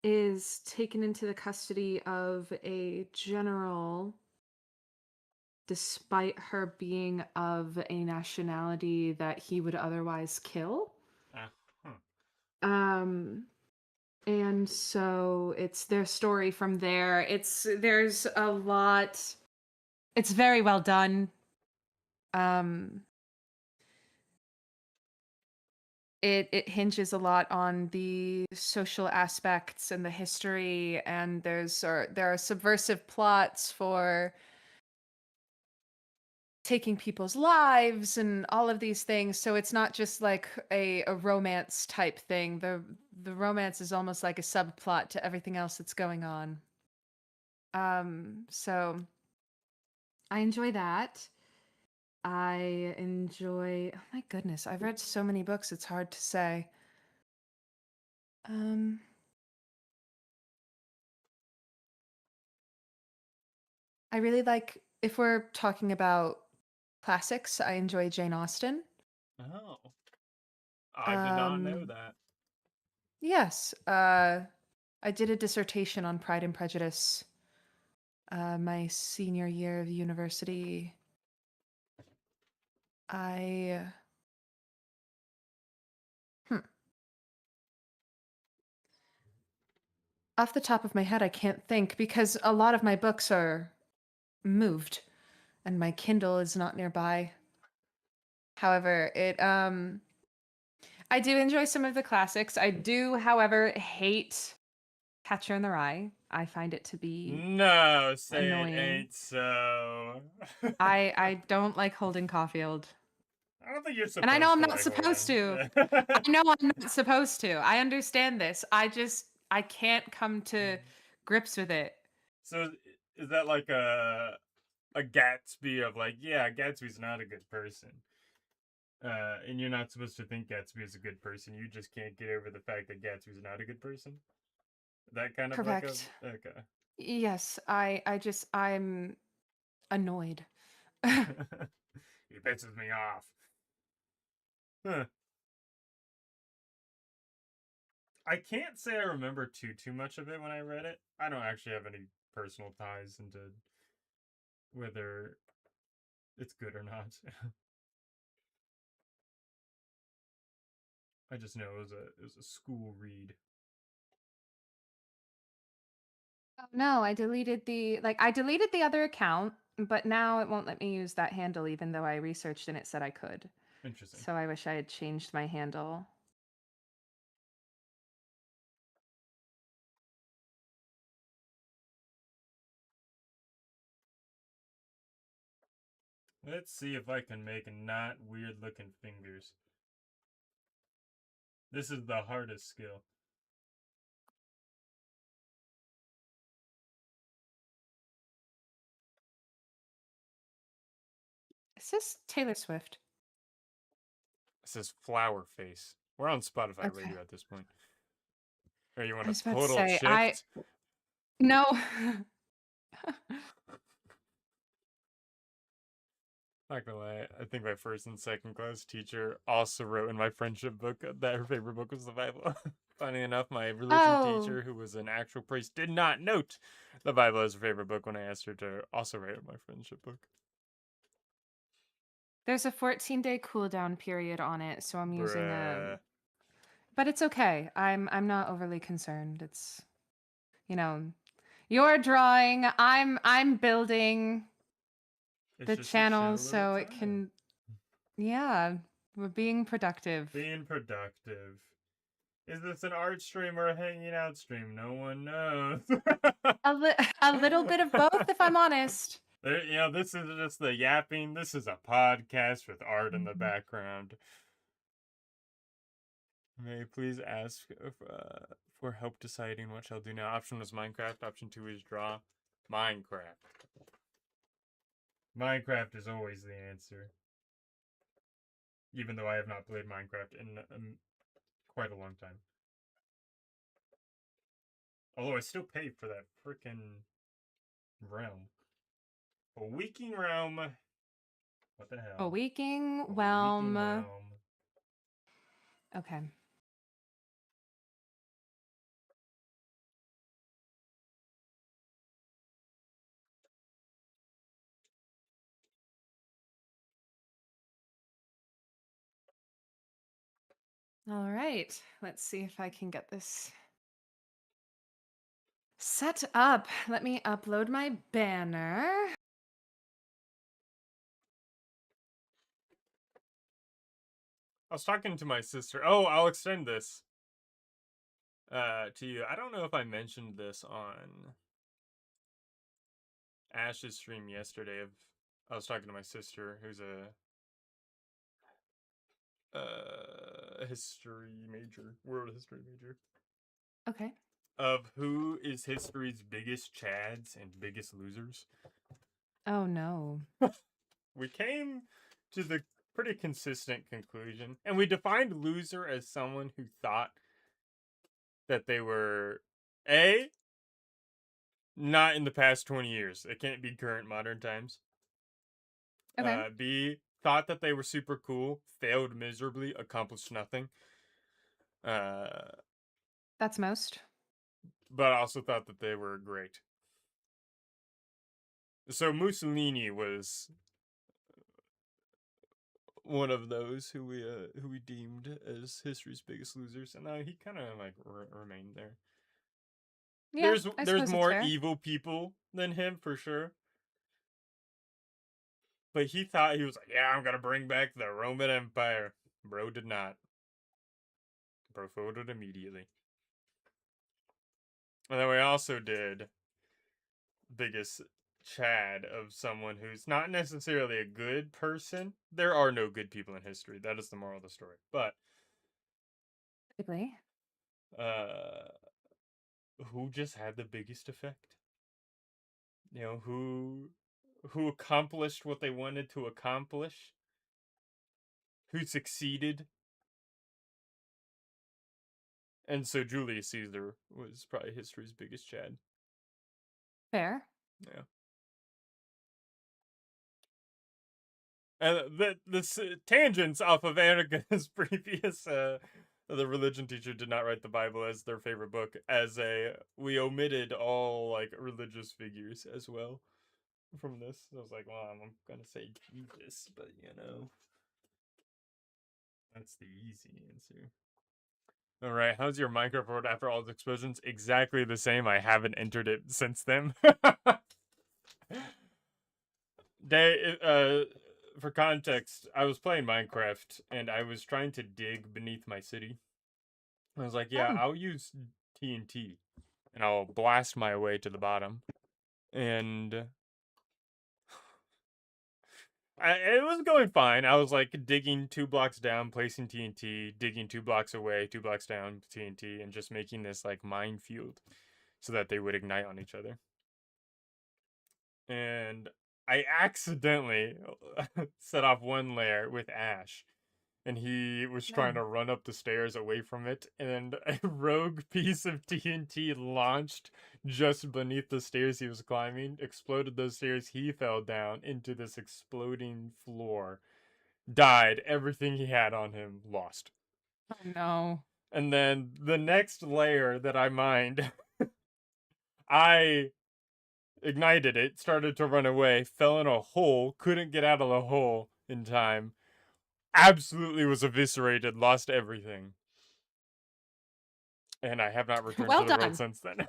is taken into the custody of a general despite her being of a nationality that he would otherwise kill. Huh. Um and so it's their story from there. There's a lot. It's very well done. Um it hinges a lot on the social aspects and the history, and there are subversive plots for taking people's lives and all of these things. So it's not just like a romance type thing. The romance is almost like a subplot to everything else that's going on. So I enjoy that. I enjoy, oh my goodness, I've read so many books, it's hard to say. Um I really like, if we're talking about classics, I enjoy Jane Austen. Oh. I did not know Um that. yes, I did a dissertation on Pride and Prejudice my senior year of university. I hmm, off the top of my head, I can't think because a lot of my books are moved and my Kindle is not nearby. However, it I do enjoy some of the classics. I do, however, hate Catcher in the Rye. I find it to be No, say it annoying. ain't so. I don't like Holden Caulfield. I don't think you're And I know supposed I'm to not like supposed Holden. to. I know I'm not supposed to. I understand this. I can't come to grips with it. So is that like a Gatsby of like, yeah, Gatsby's not a good person. And you're not supposed to think Gatsby is a good person. You just can't get over the fact that Gatsby's not a good person. That kind of like a Correct. okay. Yes, I'm annoyed. He pisses me off. Huh. I can't say I remember too much of it when I read it. I don't actually have any personal ties into whether it's good or not. I just know it was a school read. Oh, no, I deleted the other account, but now it won't let me use that handle even though I researched and it said I could. Interesting. So I wish I had changed my handle. Let's see if I can make not weird looking fingers. This is the hardest skill. Is this Taylor Swift? It says flower face. We're on Spotify Okay. radio at this point. Or you I want a was about to total say I shift? no. Not gonna lie, I think my first and second class teacher also wrote in my friendship book that her favorite book was the Bible. Funny enough, my religion Oh, teacher, who was an actual priest, did not note the Bible as her favorite book when I asked her to also write in my friendship book. there's a 14-day cooldown period on it, so I'm using Bruh. but it's okay. I'm not overly concerned. It's, you know, you're drawing, I'm building It's the just a channel chill little so it time. can, yeah, we're being productive. Being productive. Is this an art stream or a hanging out stream? No one knows. A little bit of both, if I'm honest. This is just the yapping. This is a podcast with art in the background. May I please ask for help deciding what shall do now? Option 1 is Minecraft. Option 2 is draw. Minecraft. Minecraft is always the answer. Even though I have not played Minecraft in quite a long time. Although I still pay for that freaking realm. A weaking realm. What the hell? A weaking A realm. weaking realm. Okay. All right. Let's see if I can get this set up. Let me upload my banner. I was talking to my sister. Oh, I'll extend this to you. I don't know if I mentioned this on Ash's stream yesterday. I was talking to my sister, who's a history major, world history major, Okay. of who is history's biggest chads and biggest losers. Oh no. We came to the pretty consistent conclusion, and we defined loser as someone who thought that they were A, not in the past 20 years. It can't be current modern times. Okay. B, thought that they were super cool, failed miserably, accomplished nothing. That's most. But also thought that they were great. So Mussolini was one of those who we deemed as history's biggest losers, and he kind of like remained there. Yeah, I There's suppose it's more fair. evil people than him for sure. But he thought he was like, yeah, I'm gonna bring back the Roman Empire. Bro did not. Bro folded immediately. And then we also did biggest Chad of someone who's not necessarily a good person. There are no good people in history. That is the moral of the story. But Typically. uh who just had the biggest effect? You know, who accomplished what they wanted to accomplish? Who succeeded? And so Julius Caesar was probably history's biggest Chad. Fair. Yeah. And the tangents off of Anakin's previous the religion teacher did not write the Bible as their favorite book. We omitted all like religious figures as well from this. I was like, well, I'm gonna say Jesus, but that's the easy answer. All right, how's your Minecraft world after all the explosions? Exactly the same. I haven't entered it since then. For context, I was playing Minecraft and I was trying to dig beneath my city. I was like, yeah, Oh. I'll use TNT and I'll blast my way to the bottom. And it was going fine. I was like digging 2 blocks down, placing TNT, digging 2 blocks away, 2 blocks down, TNT, and just making this like minefield so that they would ignite on each other. And I accidentally set off one layer with Ash, and he was trying to run up the stairs away from it, and a rogue piece of TNT launched just beneath the stairs he was climbing, exploded those stairs, he fell down into this exploding floor, died, everything he had on him lost. Oh no. And then the next layer that I mined, I ignited it, started to run away, fell in a hole, couldn't get out of the hole in time, absolutely was eviscerated, lost everything. And I have not returned Well to the world done. since then.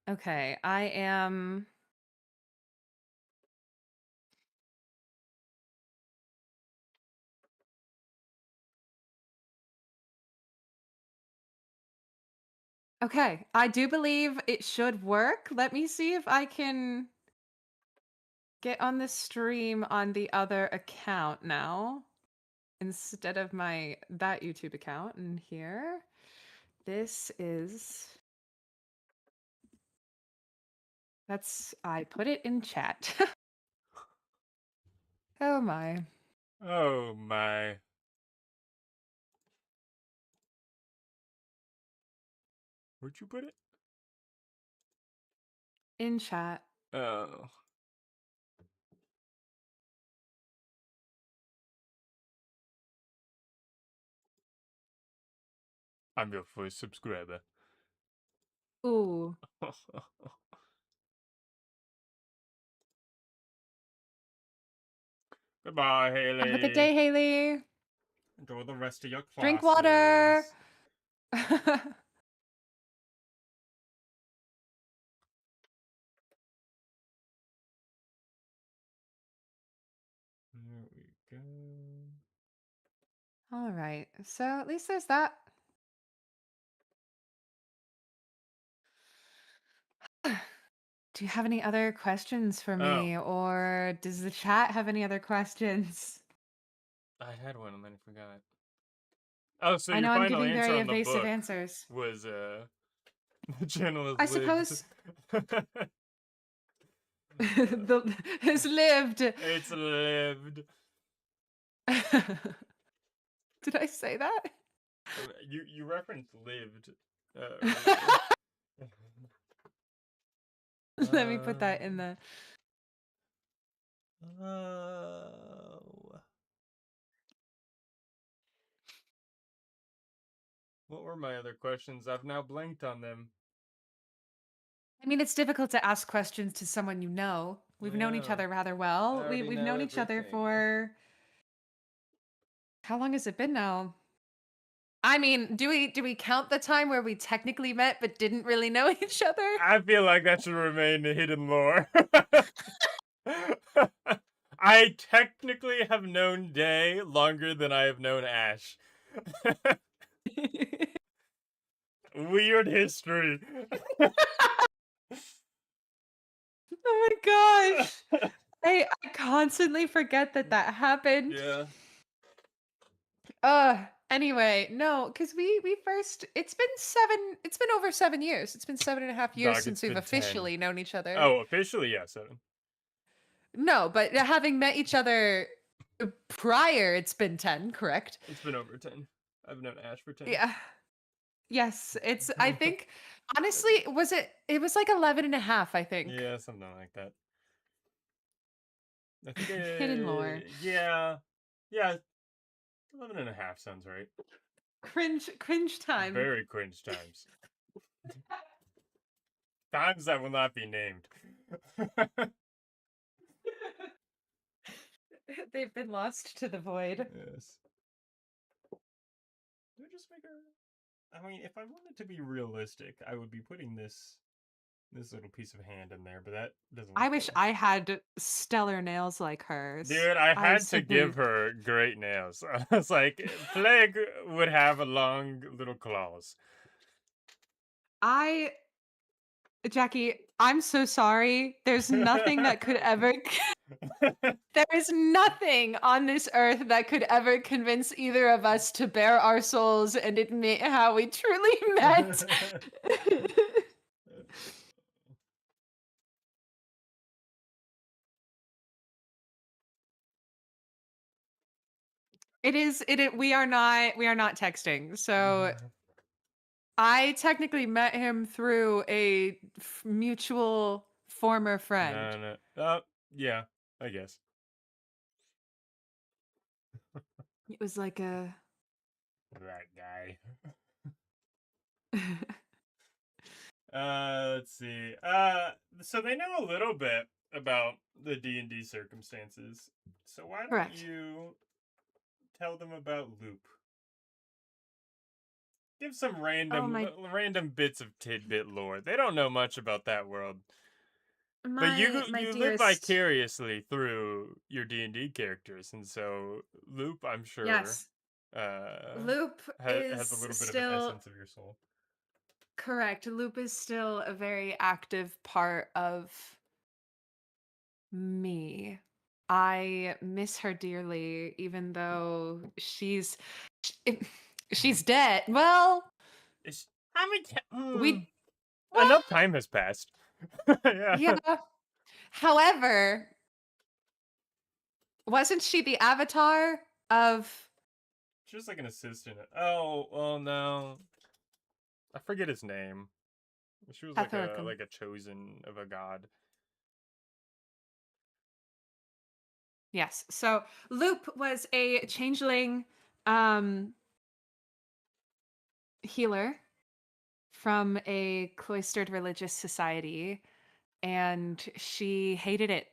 Okay, I am. Okay, I do believe it should work. Let me see if I can get on the stream on the other account now. instead of that YouTube account in here. This is I put it in chat. Oh my. Oh my. Where'd you put it? In chat. Oh. I'm your first subscriber. Ooh. Goodbye, Haley. Have a good day, Haley. Enjoy the rest of your classes. Drink water. There we go. All right. So at least there's that. Do you have any other questions for me, or does the chat have any other questions? I had one and then I forgot. Oh, so I your know I'm final giving answer very on the evasive book answers. was the channel has I lived. suppose has lived. It's lived. Did I say that? You referenced lived earlier. Let me put that in the. What were my other questions? I've now blanked on them. I mean, it's difficult to ask questions to someone you know. We've known each Yeah. other rather I well. already We've know known each other everything. for how long has it been now? I mean, do we count the time where we technically met but didn't really know each other? I feel like that should remain a hidden lore. I technically have known Day longer than I have known Ash. Weird history. Oh my gosh. I constantly forget that happened. Yeah. Anyway, no, because we first it's been over 7 years. It's been 7.5 years Dog, it's since we've been 10. officially known each other. Oh, officially, yeah, 7. No, but having met each other prior, it's been 10, correct? It's been over 10. I've known Ash for 10. Yeah. Yes, it's I think honestly, it was like 11 and a half, I think. Yeah, something like that. I think Hidden lore. yeah. Yeah, 11 and a half sounds right. Cringe time. Very cringe times. Times that will not be named. They've been lost to the void. Yes. Do I just make her? I mean, if I wanted to be realistic, I would be putting this little piece of hand in there, but that doesn't. I wish I had stellar nails like hers. Dude, I I had to give simply her great nails. I was like, Plague would have long little claws. Jackie, I'm so sorry. There's nothing that could ever there is nothing on this earth that could ever convince either of us to bare our souls and admit how we truly met. We are not texting. So I technically met him through a mutual former friend. No. Yeah, I guess. It was like a That guy. Let's see. So they know a little bit about the D&D circumstances. So why don't correct. you tell them about Loop? Give some random bits of tidbit lore. They don't know much about that world. But you live dearest, vicariously through your D&D characters, and so Loop, I'm sure, yes, Loop has a is little bit of an still essence of your soul. correct. Loop is still a very active part of me. I miss her dearly, even though she's dead. Well, Is how many? we well, Enough time has passed. Yeah, yeah. However, wasn't she the avatar of she was like an assistant. Oh no, I forget his name. She was Hathorkum? like a chosen of a god. Yes. So Loop was a changeling um healer from a cloistered religious society, and she hated it.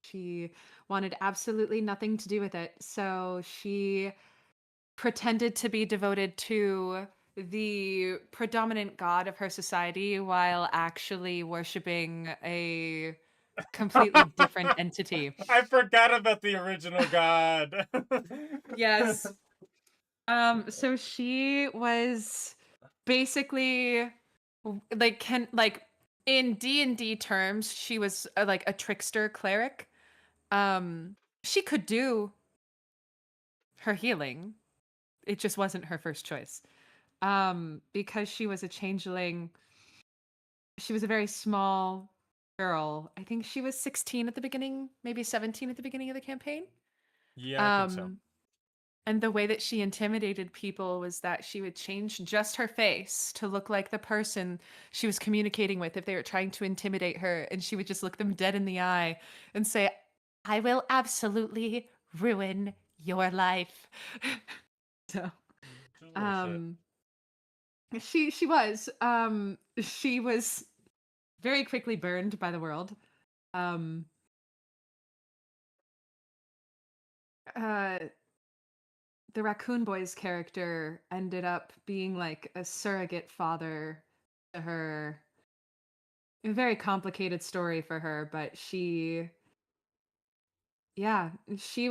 She wanted absolutely nothing to do with it. So she pretended to be devoted to the predominant god of her society while actually worshiping a completely different entity. I forgot about the original god. Yes. So she was basically like in D&D terms, she was like a trickster cleric. She could do her healing. It just wasn't her first choice. Because she was a changeling, she was a very small girl. I think she was 16 at the beginning, maybe 17 at the beginning of the campaign. Yeah, I think so. Um, and the way that she intimidated people was that she would change just her face to look like the person she was communicating with if they were trying to intimidate her. And she would just look them dead in the eye and say, I will absolutely ruin your life. So, She's a little shit. um, she was very quickly burned by the world. Um, uh, the Raccoon Boy's character ended up being like a surrogate father to her. A very complicated story for her, but yeah, she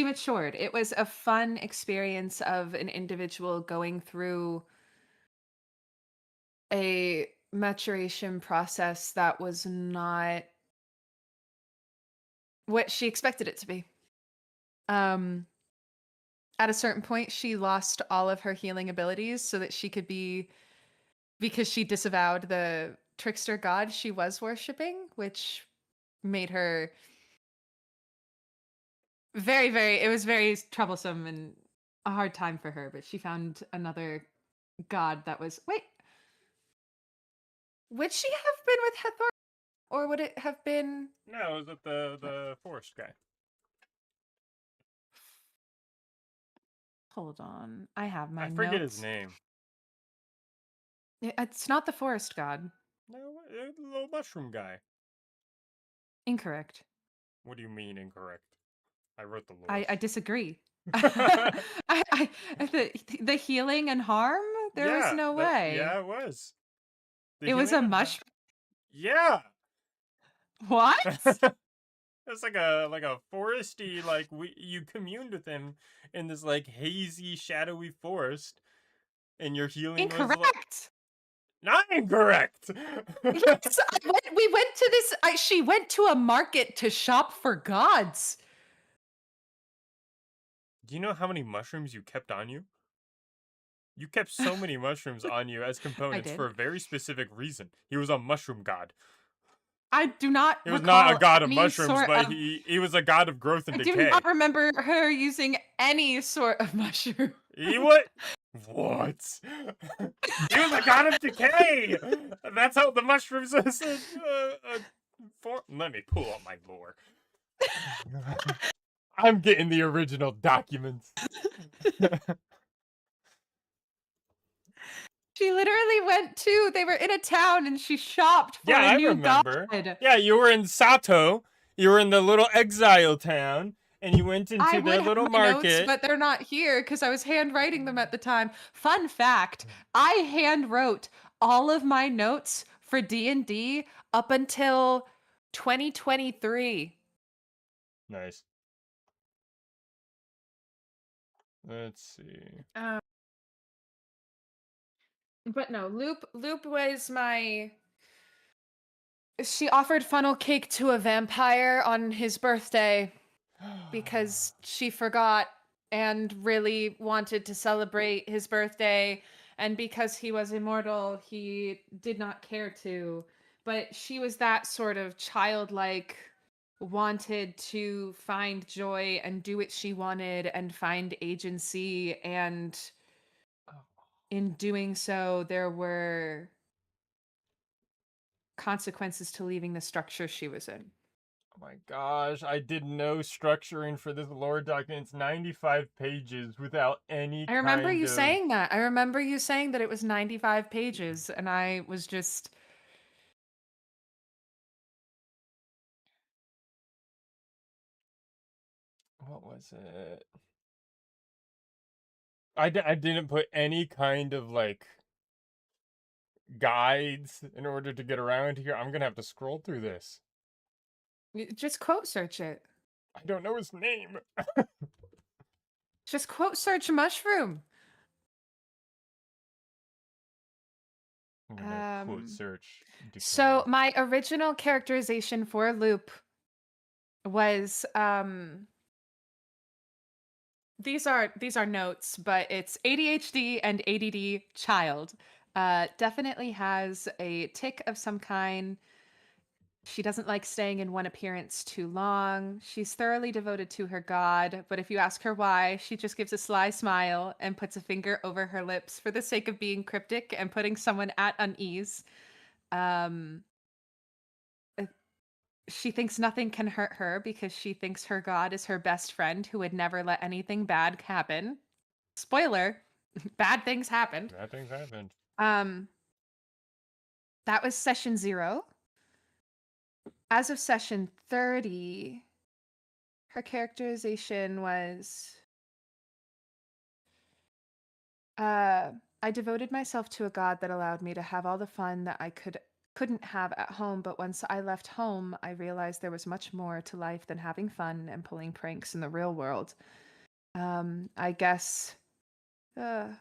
matured. It was a fun experience of an individual going through a maturation process that was not what she expected it to be. Um, at a certain point, she lost all of her healing abilities so that she could be because she disavowed the trickster god she was worshiping, which made her it was very troublesome and a hard time for her, but she found another god that was wait, would she have been with Hathor or would it have been No, it was with the forest guy. hold on. I have my I forget his notes. name. It's not the forest god. No, the little mushroom guy. Incorrect. What do you mean incorrect? I wrote the I lore. disagree. The healing and harm? There was Yeah, no that way. yeah, it was. The It was a healing and mushroom. yeah. What? It's like a foresty like you communed with him in this like hazy shadowy forest and your healing was like Incorrect. not incorrect. Yes, we went to this. She went to a market to shop for gods. Do you know how many mushrooms you kept on you? You kept so many mushrooms on you as I components for did. a very specific reason. He was a mushroom god. I do not He was not a recall god of any mushrooms, sort but of. he was a god of growth and I do not decay. remember her using any sort of mushroom. He what? What? He was a god of decay. That's how the mushrooms is. Let me pull up my lore. I'm getting the original documents. She literally went to. They were in a town and she shopped for Yeah, a I new god. remember. Yeah, you were in Sato. You were in the little exile town, and you went I into their would have little my notes, market. but they're not here because I was handwriting them at the time. Fun fact, I hand wrote all of my notes for D&D up until 2023. Nice. Let's see. But no, Loop was my She offered funnel cake to a vampire on his birthday because she forgot and really wanted to celebrate his birthday, and because he was immortal he did not care to, but she was that sort of childlike, wanted to find joy and do what she wanted and find agency, and in doing so there were consequences to leaving the structure she was in. Oh my gosh, I did no structuring for this lore document. It's 95 pages without any I remember kind you of. saying that. I remember you saying that it was 95 pages, and I was just. What was it? I didn't put any kind of like guides in order to get around here. I'm gonna have to scroll through this. Just quote search it. I don't know his name. Just quote search mushroom. I'm gonna quote search. So my original characterization for Loop was these are notes, but it's ADHD and ADD child. Definitely has a tick of some kind. She doesn't like staying in one appearance too long. She's thoroughly devoted to her god, but if you ask her why, she just gives a sly smile and puts a finger over her lips for the sake of being cryptic and putting someone at unease. Um, uh, she thinks nothing can hurt her because she thinks her god is her best friend who would never let anything bad happen. Spoiler, bad things happened. Bad things happened. Um, that was session 0. As of session 30, her characterization was I devoted myself to a god that allowed me to have all the fun that I couldn't have at home, but once I left home, I realized there was much more to life than having fun and pulling pranks in the real world. I guess the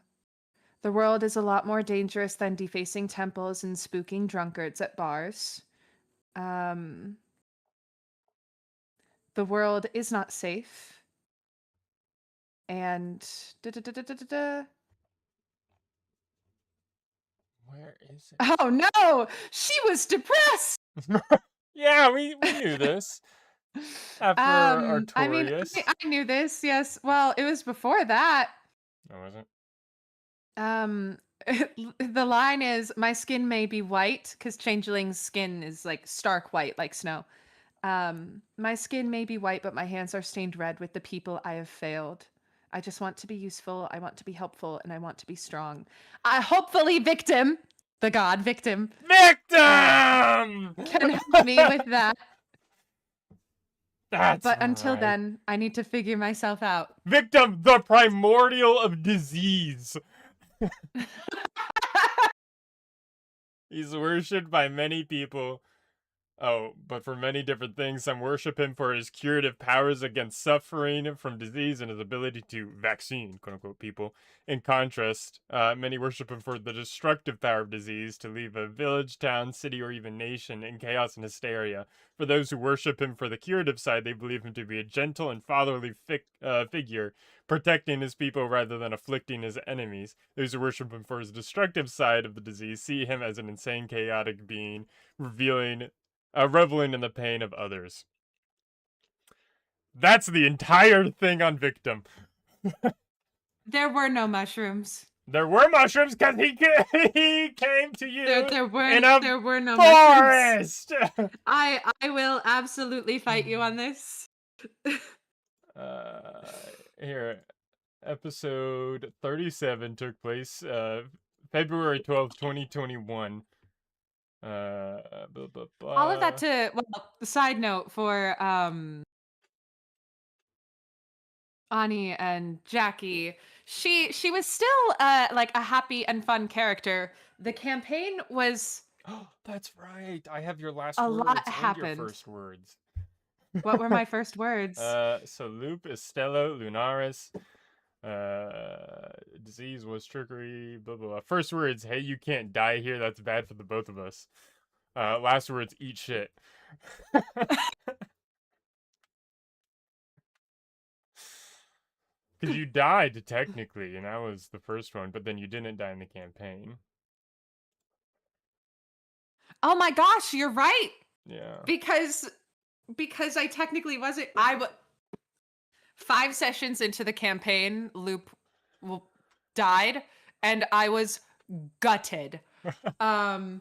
world is a lot more dangerous than defacing temples and spooking drunkards at bars. Um, the world is not safe. And Where is it? oh no, she was depressed. Yeah, we knew this after I mean, Artorias. I knew this. Yes. Well, it was before that. Oh, was it? Um, the line is, "My skin may be white," because changeling's skin is like stark white, like snow. My skin may be white, but my hands are stained red with the people I have failed. I just want to be useful. I want to be helpful, and I want to be strong. I hopefully victim, the god victim, Victim! can help me with that. That's But until right. then, I need to figure myself out. Victim, the primordial of disease. He's worshipped by many people. Oh, but for many different things. Some worship him for his curative powers against suffering from disease and his ability to vaccine, quote unquote, people. In contrast, many worship him for the destructive power of disease to leave a village, town, city, or even nation in chaos and hysteria. For those who worship him for the curative side, they believe him to be a gentle and fatherly figure, protecting his people rather than afflicting his enemies. Those who worship him for his destructive side of the disease see him as an insane, chaotic being, reveling in the pain of others. That's the entire thing on Victim. There were no mushrooms. There were mushrooms because he came to you There in a were no mushrooms. forest. I will absolutely fight you on this. Here, episode 37 took place February 12th, 2021. Blah, blah, blah. All of that to, well, side note for Ani and Jackie, she was still like a happy and fun character. The campaign was Oh, that's right. I have your last a words lot and your happened. first words. What were my first words? So Loop, Estella, Lunaris. Disease was trickery, blah, blah, blah. First words, hey, you can't die here. That's bad for the both of us. Last words, eat shit. Because you died technically, and that was the first one, but then you didn't die in the campaign. Oh my gosh, you're right. Yeah. Because I technically wasn't. I was 5 sessions into the campaign. Loop died, and I was gutted. Um,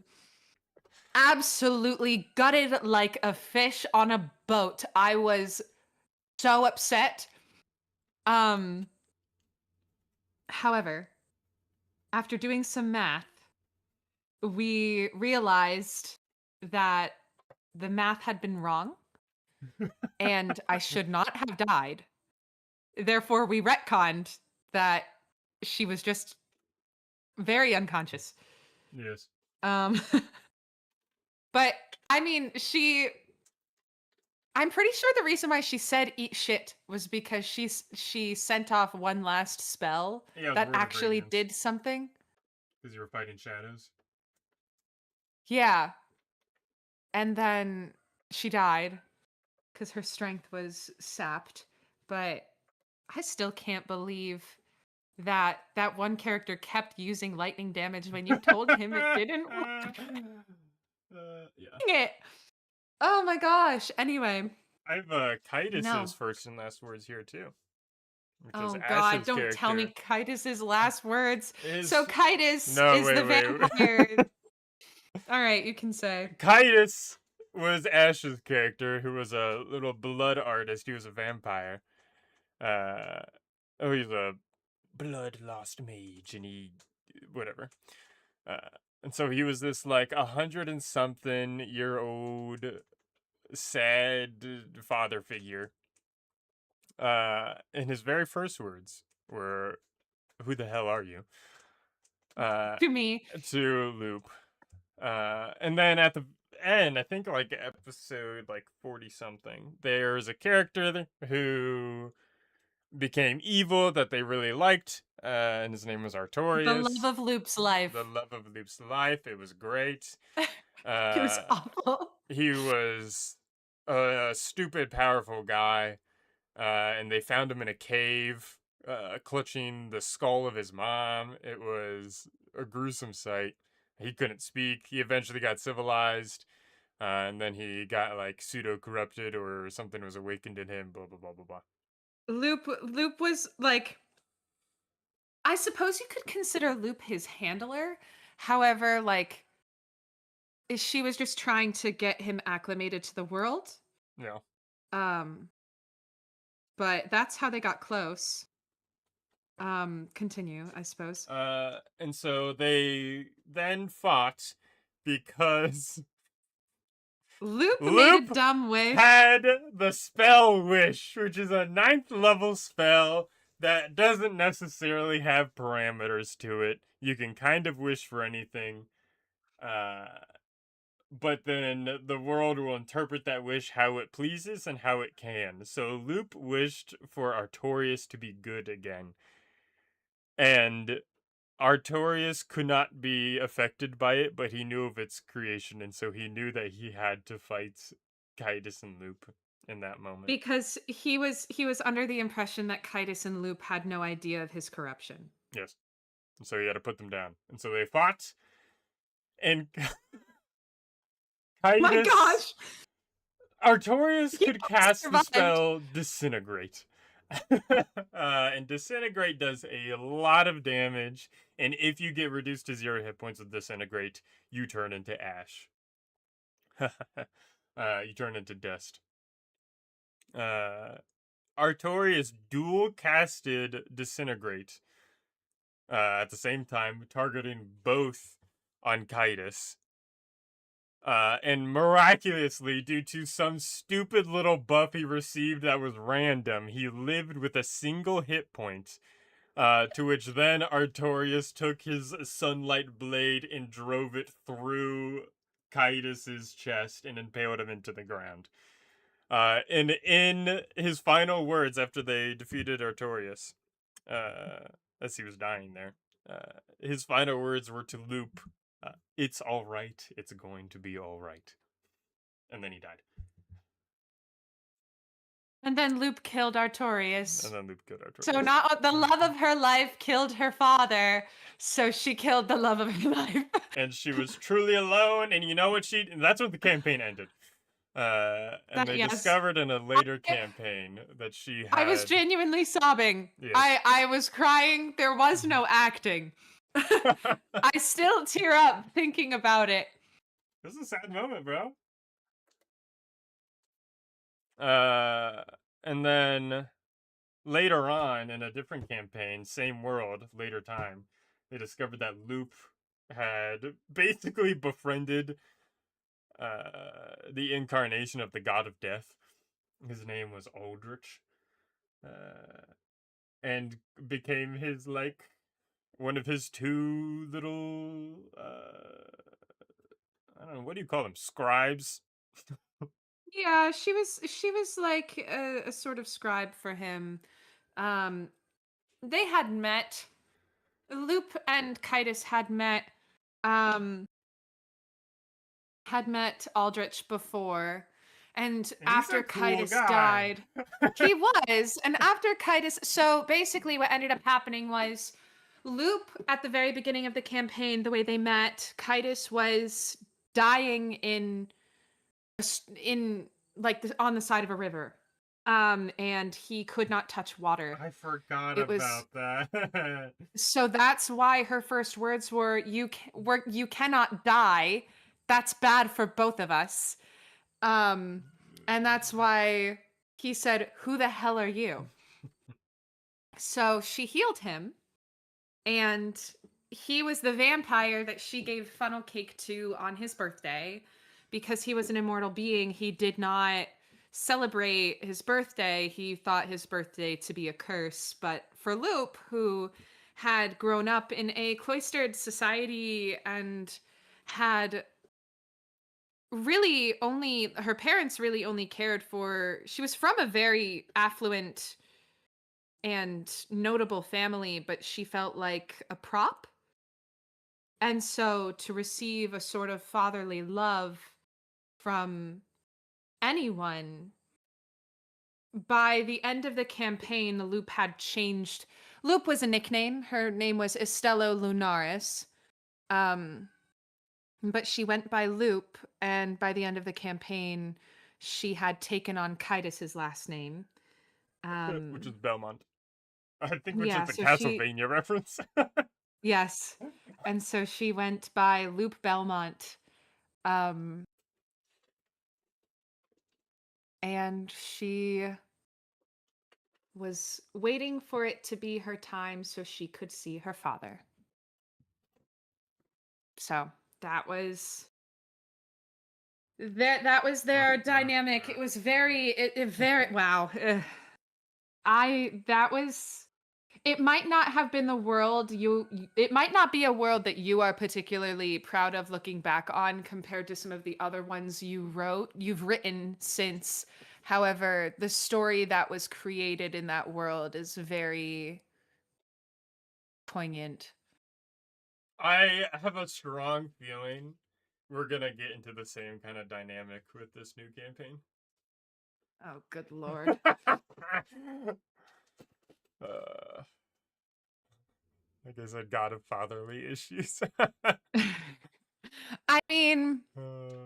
absolutely gutted like a fish on a boat. I was so upset. Um, however, after doing some math, we realized that the math had been wrong and I should not have died. Therefore, we retconned that she was just very unconscious. Yes. Um, but I mean, I'm pretty sure the reason why she said "eat shit" was because she sent off one last spell Yeah, it was that Word of actually Radiance. did something. Because you were fighting shadows. Yeah, and then she died because her strength was sapped. But I still can't believe that that one character kept using lightning damage when you told him it didn't work. Yeah. It. Oh my gosh. Anyway, I have no. Kitus's first and last words here too, which is Oh God, Ash's don't tell me character. Kitus's last words. So Is Kitus no, is wait, the wait. vampire. All right, you can say. Kitus was Ash's character, who was a little blood artist. He was a vampire. Uh, oh, he's a blood lost mage, and he whatever. Uh, and so he was this like 100 and something year old sad father figure. And his very first words were, "Who the hell are you?" Uh, To me, to Loop. And then at the end, I think like episode like 40 something, there's a character who became evil that they really liked, and his name was the love Artorias. of Loop's The life. love of Loop's life. It was great. It was Uh, awful. he was a stupid, powerful guy, and they found him in a cave, clutching the skull of his mom. It was a gruesome sight. He couldn't speak. He eventually got civilized, and then he got like pseudo corrupted or something was awakened in him. Blah blah blah blah blah. Loop was like, I suppose you could consider Loop his handler. However, like she was just trying to get him acclimated to the world. Yeah. Um, but that's how they got close. Continue, I suppose. And so they then fought because Loop made a Loop dumb wish. had the spell wish, which is a 9th level spell that doesn't necessarily have parameters to it. You can kind of wish for anything. Uh, but then the world will interpret that wish how it pleases and how it can. So Loop wished for Artorias to be good again. And Artorias could not be affected by it, but he knew of its creation, and so he knew that he had to fight Kitus and Loop in that moment. Because he was under the impression that Kitus and Loop had no idea of his corruption. Yes. And so he had to put them down. And so they fought, and My Kitus. gosh, Artorias he could cast the survived. spell Disintegrate. And Disintegrate does a lot of damage, and if you get reduced to 0 hit points with Disintegrate, you turn into ash. You turn into dust. Artorias dual casted Disintegrate at the same time, targeting both on Kitus. And miraculously, due to some stupid little buff he received that was random, he lived with a single hit point. To which then Artorias took his sunlight blade and drove it through Kitus's chest and impaled him into the ground. And in his final words after they defeated Artorias, as he was dying there, his final words were to Loop, It's all right. It's going to be all right. And then he died. And then Loop killed Artorias. And then Luke killed So Artorias. not the love of her life killed her father, so she killed the love of her life. And she was truly alone. And you know what she? And that's what the campaign ended. And That they yes. discovered in a later campaign that she I was had. genuinely sobbing. Yes. I was crying. There was no acting. I still tear up thinking about it. This is a sad moment, bro. And then later on in a different campaign, same world, later time, they discovered that Loop had basically befriended the incarnation of the god of death. His name was Aldrich. And became his, like, one of his two little, I don't know, what do you call them? Scribes? Yeah, she was like a sort of scribe for him. Um they had met. Loop and Kitus um had met Aldrich before, and And he's a after cool Kitus guy. died, he was, and after Kitus, so basically what ended up happening was Loop at the very beginning of the campaign, the way they met, Kitus was dying in like on the side of a river. And he could not touch water. I forgot It was about that. So that's why her first words were you cannot die. That's bad for both of us. Um and that's why he said, "Who the hell are you?" So she healed him, and he was the vampire that she gave funnel cake to on his birthday. Because he was an immortal being, he did not celebrate his birthday. He thought his birthday to be a curse. But for Loop, who had grown up in a cloistered society and had really only her parents really only cared for, she was from a very affluent and notable family, but she felt like a prop. And so to receive a sort of fatherly love from anyone, by the end of the campaign, Loop had changed. Loop was a nickname. Her name was Estello Lunaris. Um, but she went by Loop, and by the end of the campaign, she had taken on Kitus's last name. Which is Um, Belmont. I think which is yeah, a so she, Castlevania reference. yes. And so she went by Loop Belmont. Um, and she was waiting for it to be her time so she could see her father. So that was their dynamic. It was very wow. I that was It might not have been the world it might not be a world that you are particularly proud of looking back on compared to some of the other ones you've written since. However, the story that was created in that world is very poignant. I have a strong feeling we're gonna get into the same kind of dynamic with this new campaign. Oh, good lord. uh, like I said, God of fatherly issues. I mean, Uh,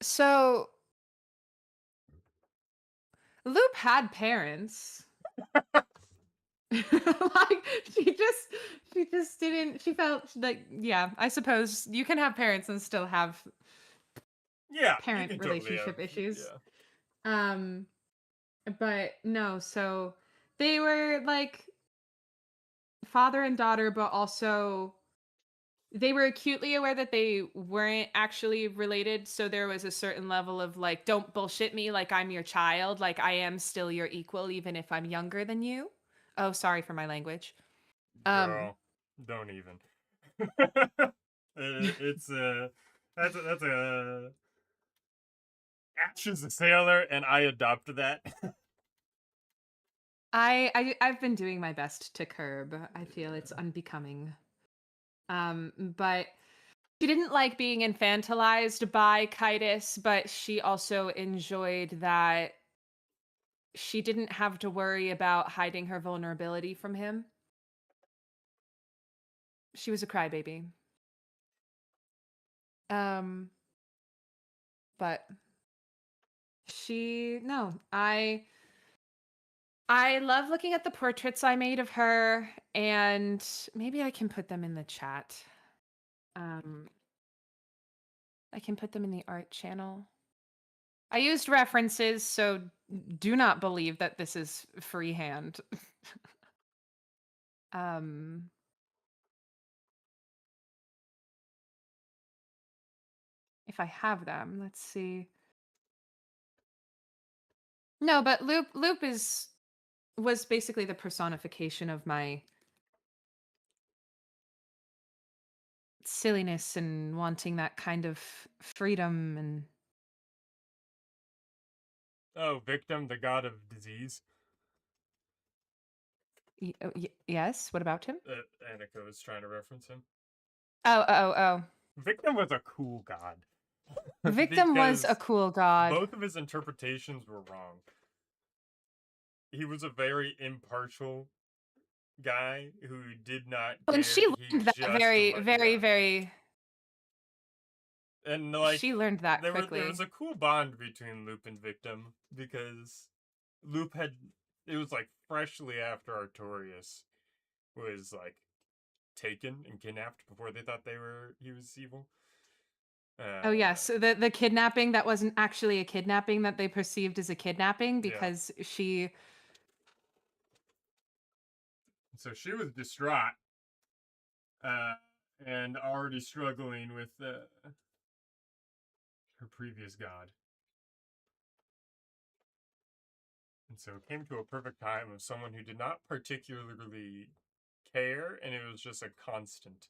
so Loop had parents. Like she just didn't she felt like, yeah, I suppose you can have parents and still have yeah, you parent can totally have. relationship issues. Yeah. Um but no, so they were like father and daughter, but also they were acutely aware that they weren't actually related, so there was a certain level of like, don't bullshit me like I'm your child, like I am still your equal even if I'm younger than you. Oh, sorry for my language. Um Girl, don't even. It's that's a Ash is a sailor, and I adopt that. I've been doing my best to curb. I feel it's unbecoming. But She didn't like being infantilized by Kitus, but she also enjoyed that she didn't have to worry about hiding her vulnerability from him. She was a crybaby. Um, but she no, I love looking at the portraits I made of her, and maybe I can put them in the chat. Um, I can put them in the art channel. I used references, so do not believe that this is freehand. um, if I have them, let's see. No, but Loop was basically the personification of my silliness and wanting that kind of freedom and Oh, Victim, the god of disease. yes. What about him? Annika was trying to reference him. Oh. Victim was a cool god. Victim was a Because cool god. both of his interpretations were wrong. He was a very impartial guy who did not care. And she He learned that just very. And like she learned that quickly. There was a cool bond between Loop and Victim because Loop had it was like freshly after Artorias was like taken and kidnapped before they thought he was evil. Oh yes, the kidnapping that wasn't actually a kidnapping that they perceived as a kidnapping because she. So she was distraught, and already struggling with her previous god. And so it came to a perfect time of someone who did not particularly care, and it was just a constant.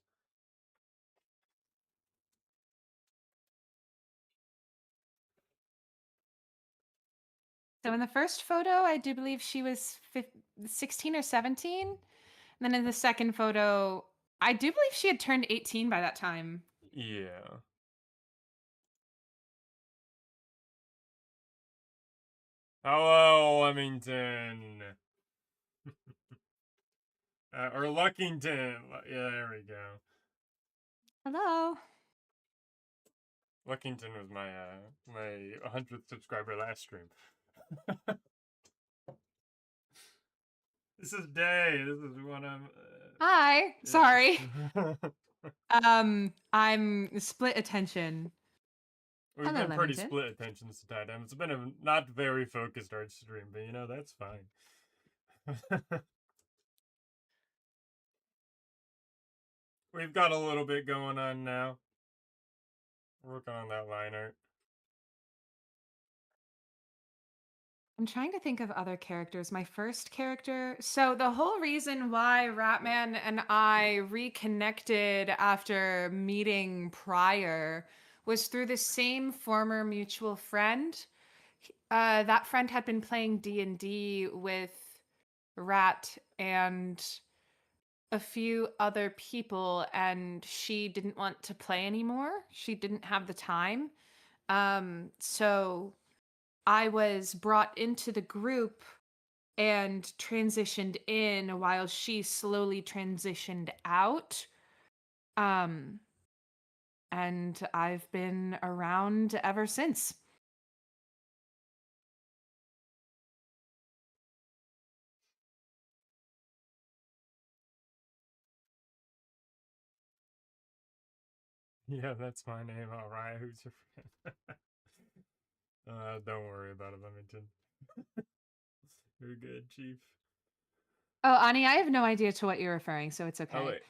So in the first photo, I do believe she was 16 or 17. And then in the second photo, I do believe she had turned 18 by that time. Yeah. Hello, Leamington. Or Luckington. Yeah, there we go. Hello. Luckington was my 100th subscriber last stream. This is Day. This is when I'm. Hi. Sorry. I'm split attention. We've Hello, been pretty Leamington. split attention this entire time. It's been a not very focused art stream, but that's fine. We've got a little bit going on now. Working on that line art. I'm trying to think of other characters. My first character. So the whole reason why Ratman and I reconnected after meeting prior was through the same former mutual friend. That friend had been playing D&D with Rat and a few other people, and she didn't want to play anymore. She didn't have the time. So I was brought into the group and transitioned in while she slowly transitioned out. Um, and I've been around ever since. Yeah, that's my name. All right, who's your friend? Don't worry about it, Leamington. You're good, Chief. Oh, Ani, I have no idea to what you're referring, so it's okay. Oh wait.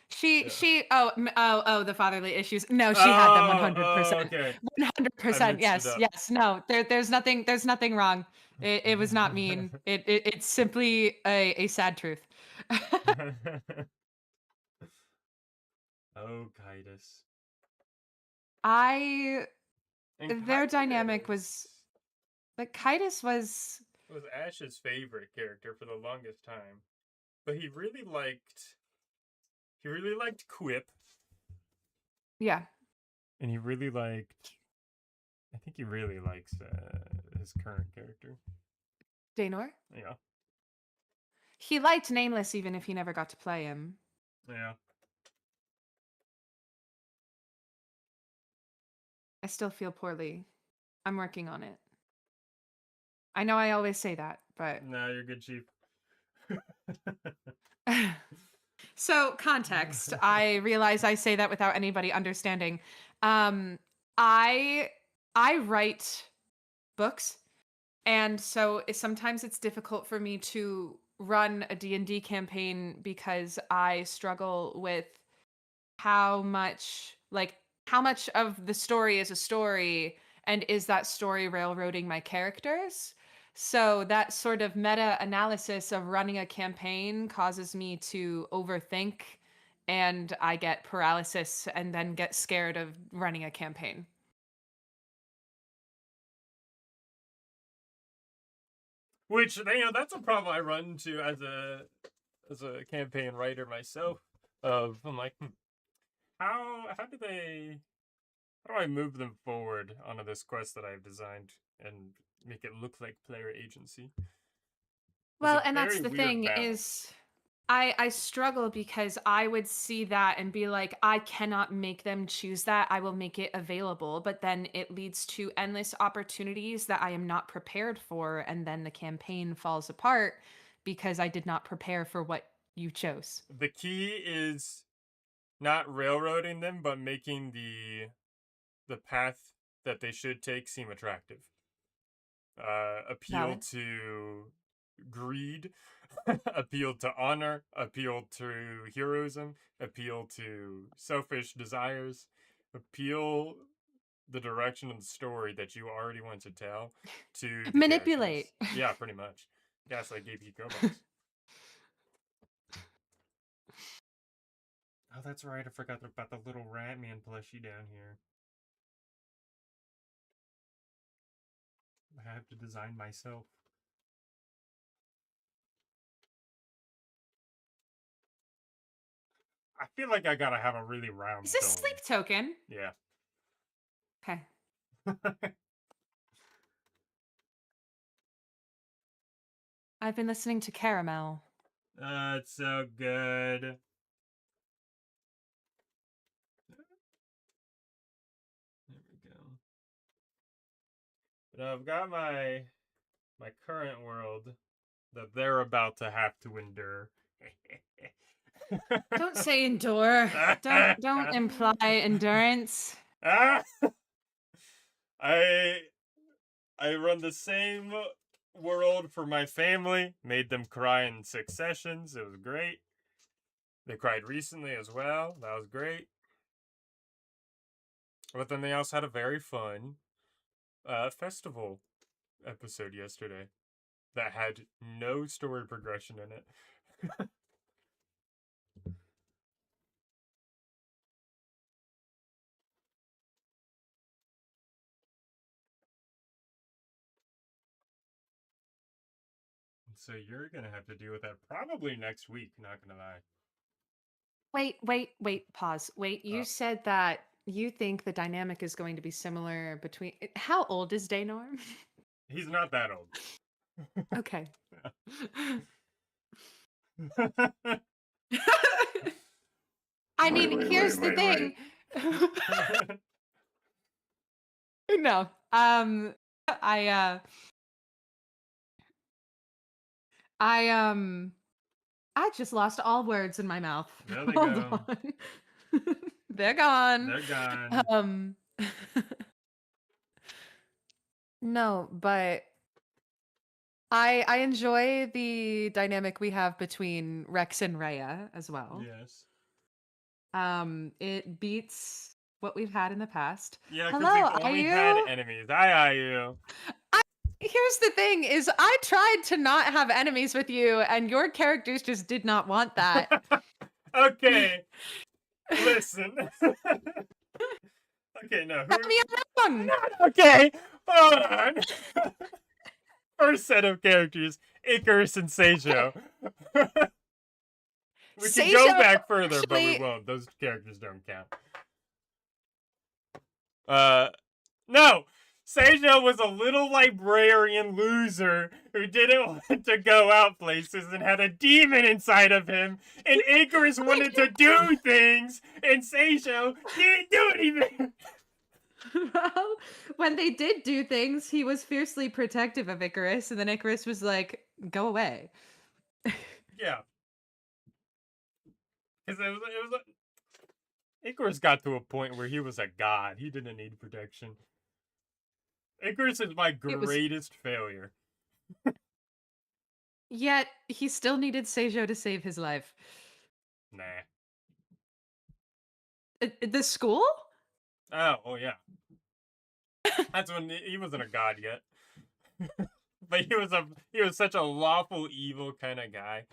The fatherly issues. No, she had them 100%. Okay. 100%. Yes. No, there's nothing wrong. It was not mean. It's simply a sad truth. Oh, Kitus. Their dynamic was like Kitus was Ash's favorite character for the longest time, but he really liked Quip. yeah. And he really liked. I think he really likes his current character. Daenor? Yeah. He liked Nameless even if he never got to play him. Yeah. I still feel poorly. I'm working on it. I know I always say that, but No, you're good, Chief. so context. I realize I say that without anybody understanding. Um, I I write books, and so sometimes it's difficult for me to run a D&D campaign because I struggle with how much how much of the story is a story, and is that story railroading my characters. So that sort of meta analysis of running a campaign causes me to overthink, and I get paralysis and then get scared of running a campaign. Which that's a problem I run into as a campaign writer myself. I'm like, how do they how do I move them forward onto this quest that I've designed and make it look like player agency? It's a Well, and that's very the weird thing balance. is I struggle because I would see that and be like, I cannot make them choose that. I will make it available, but then it leads to endless opportunities that I am not prepared for, and then the campaign falls apart because I did not prepare for what you chose. The key is not railroading them, but making the path that they should take seem attractive. Appeal Valid. to greed, appeal to honor, appeal to heroism, appeal to selfish desires, appeal the direction of the story that you already want to tell to the Manipulate. characters. Yeah, pretty much. Gaslight gave you robots. Oh, that's right. I forgot about the little Ratman plushie down here. I have to design myself. I feel like I gotta have a really round Is this dome. sleep token? Yeah. Okay. I've been listening to Caramel. It's so good. There we go. But I've got my current world that they're about to have to endure. Don't say endure. Don't imply endurance. Ah! I I run the same world for my family. Made them cry in 6 sessions. It was great. They cried recently as well. That was great. But then they also had a very fun festival episode yesterday that had no story progression in it. So you're gonna have to deal with that probably next week, not gonna lie. Wait, pause. Wait, you Uh, said that you think the dynamic is going to be similar between. How old is Daynor? he's not that old. Okay. I mean, here's the thing. No. I I I just lost all words in my mouth. There they Hold go. on. They're gone. They're gone. Um no, but I enjoy the dynamic we have between Rex and Rhea as well. Yes. It beats what we've had in the past. Yeah, because we've Hello, are only had you? enemies. Hi, you. Here's the thing is I tried to not have enemies with you and your characters just did not want that. Okay, listen. Okay, no. Let me alone. Not okay. Hold on. First set of characters: Icarus and Seijo. We can go Seijo back further, but we actually won't. Those characters don't count. No! Seijo was a little librarian loser who didn't want to go out places and had a demon inside of him, and Icarus wanted to do things, and Seijo didn't do anything! Well, when they did do things, he was fiercely protective of Icarus, and then Icarus was like, "Go away." Yeah. Because Icarus got to a point where he was a god. He didn't need protection. Icarus is my It was greatest failure. Yet he still needed Seijo to save his life. Nah. The school? Oh yeah. That's when he wasn't a god yet. But he was such a lawful evil kind of guy.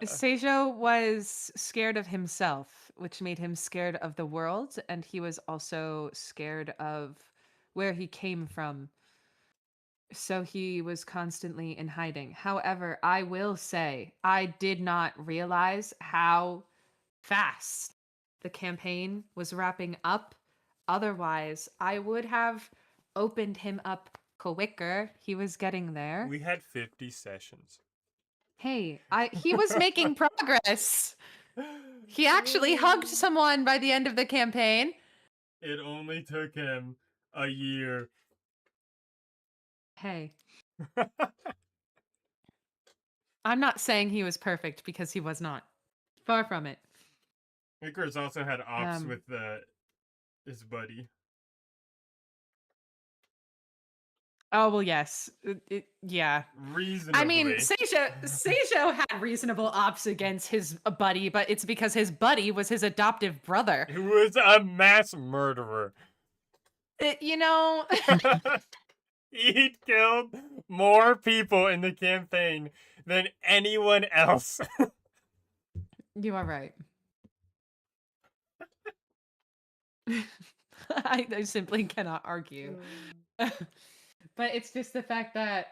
Seijo was scared of himself, which made him scared of the world, and he was also scared of where he came from. So he was constantly in hiding. However, I will say I did not realize how fast the campaign was wrapping up. Otherwise, I would have opened him up quicker. He was getting there. We had 50 sessions. Hey, he was making progress. He actually hugged someone by the end of the campaign. It only took him a year. Hey, I'm not saying he was perfect because he was not. Far from it. Icarus also had ops with his buddy. Oh well, yes, yeah. Reasonably. I mean, Seijo had reasonable ops against his buddy, but it's because his buddy was his adoptive brother. Who was a mass murderer. You know, He killed more people in the campaign than anyone else. you are right. I simply cannot argue. But it's just the fact that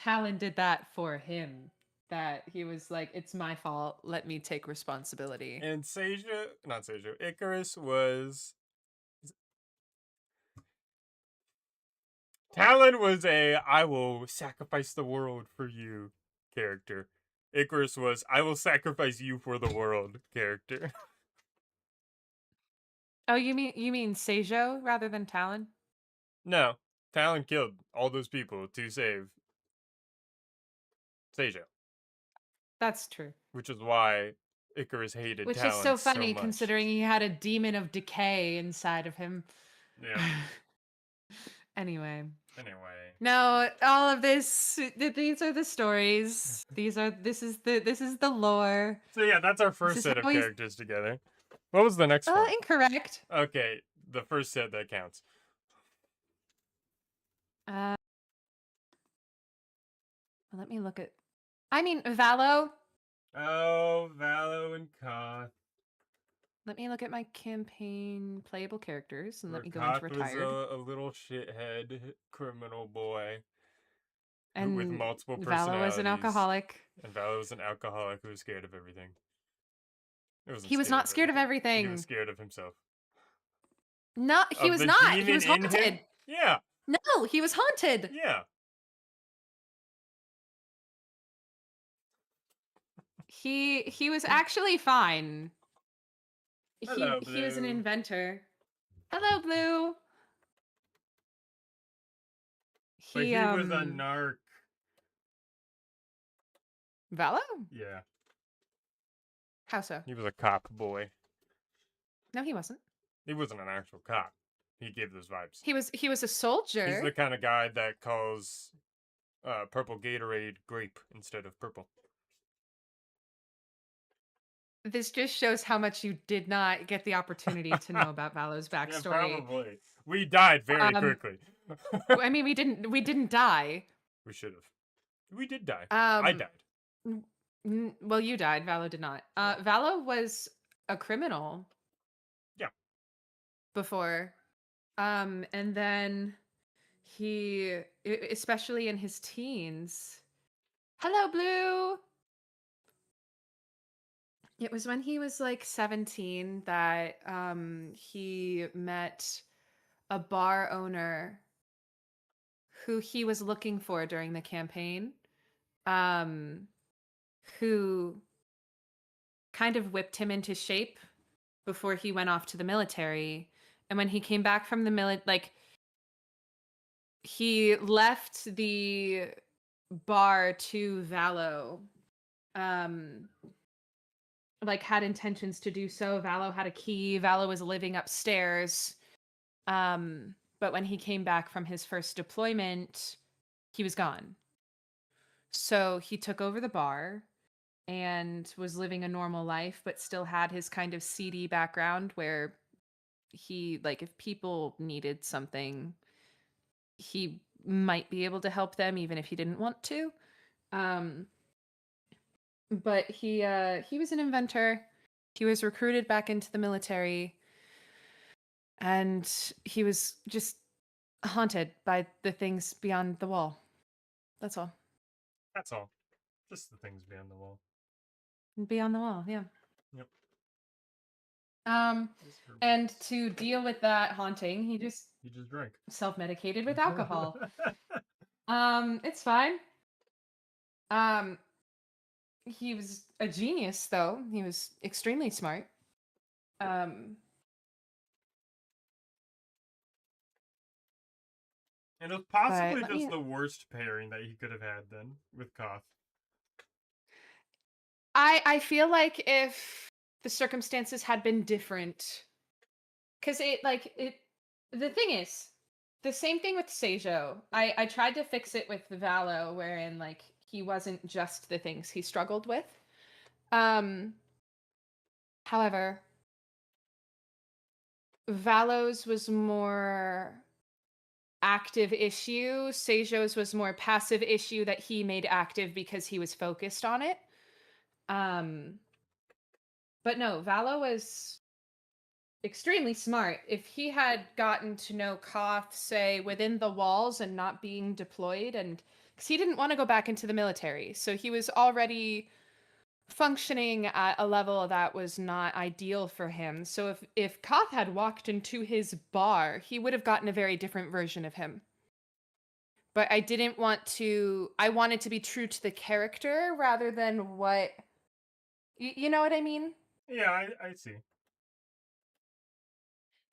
Talon did that for him. That he was like, it's my fault. Let me take responsibility. And Seijo, not Seijo, Icarus was. Talon was a I will sacrifice the world for you character. Icarus was I will sacrifice you for the world character. Oh, you mean Seijo rather than Talon? No, Talon killed all those people to save Seijo, That's true. which is why Icarus hated Which Talon is so funny so much. considering he had a demon of decay inside of him. Yeah. Anyway. Anyway. No, all of this these are the stories. This is the lore. So yeah, that's our first set of characters together. What was the next one? Incorrect. Okay, the first set that counts. Let me look at I mean Valo. Oh, Valo and Koth. Let me look at my campaign playable characters and let me go Koth into retired. was a little shithead criminal boy. And with multiple personalities. Valo was an alcoholic. And Valo was an alcoholic who was scared of everything. He was not scared of everything. He was scared of himself. No, he was not. He was haunted. Yeah. No, he was haunted. Yeah. He was actually fine. Hello, he was an Blue. inventor. Hello, Blue. But he was a narc. Valo? Yeah. How so? He was a cop boy. No, he wasn't. He wasn't an actual cop. He gave those vibes. He was a soldier. He's the kind of guy that calls purple Gatorade grape instead of purple. This just shows how much you did not get the opportunity to know about Valo's backstory. Yeah, probably. We died very quickly. I mean, we didn't die. We should have. We did die. I died. Well, you died. Valo did not. Valo was a criminal. Yeah. Before. And then he, especially in his teens. Hello, Blue. It was when he was like 17 that he met a bar owner who he was looking for during the campaign, um, who kind of whipped him into shape before he went off to the military. And when he came back from the like he left the bar to Valo, um, like had intentions to do so. Valo had a key. Valo was living upstairs. But when he came back from his first deployment, he was gone. So he took over the bar and was living a normal life, but still had his kind of seedy background where he, like, if people needed something, he might be able to help them even if he didn't want to. Um, but he was an inventor. He was recruited back into the military, and he was just haunted by the things beyond the wall. That's all. That's all. Just the things beyond the wall. Beyond the wall, yeah. Yep. Um, and to deal with that haunting, he just drank. self-medicated with alcohol. It's fine. He was a genius, though. He was extremely smart. Um, And it was possibly but just the worst pairing that he could have had then with Koth. I feel like if the circumstances had been different, because the thing is, the same thing with Seijo. I tried to fix it with Valo, wherein like he wasn't just the things he struggled with. However, Valo's was more active issue. Seijo's was more passive issue that he made active because he was focused on it. Um, but no, Valo was extremely smart. If he had gotten to know Koth, say, within the walls and not being deployed, and because he didn't want to go back into the military, so he was already functioning at a level that was not ideal for him. So if Koth had walked into his bar, he would have gotten a very different version of him. But I didn't want to. I wanted to be true to the character rather than what. You know what I mean? Yeah, I see.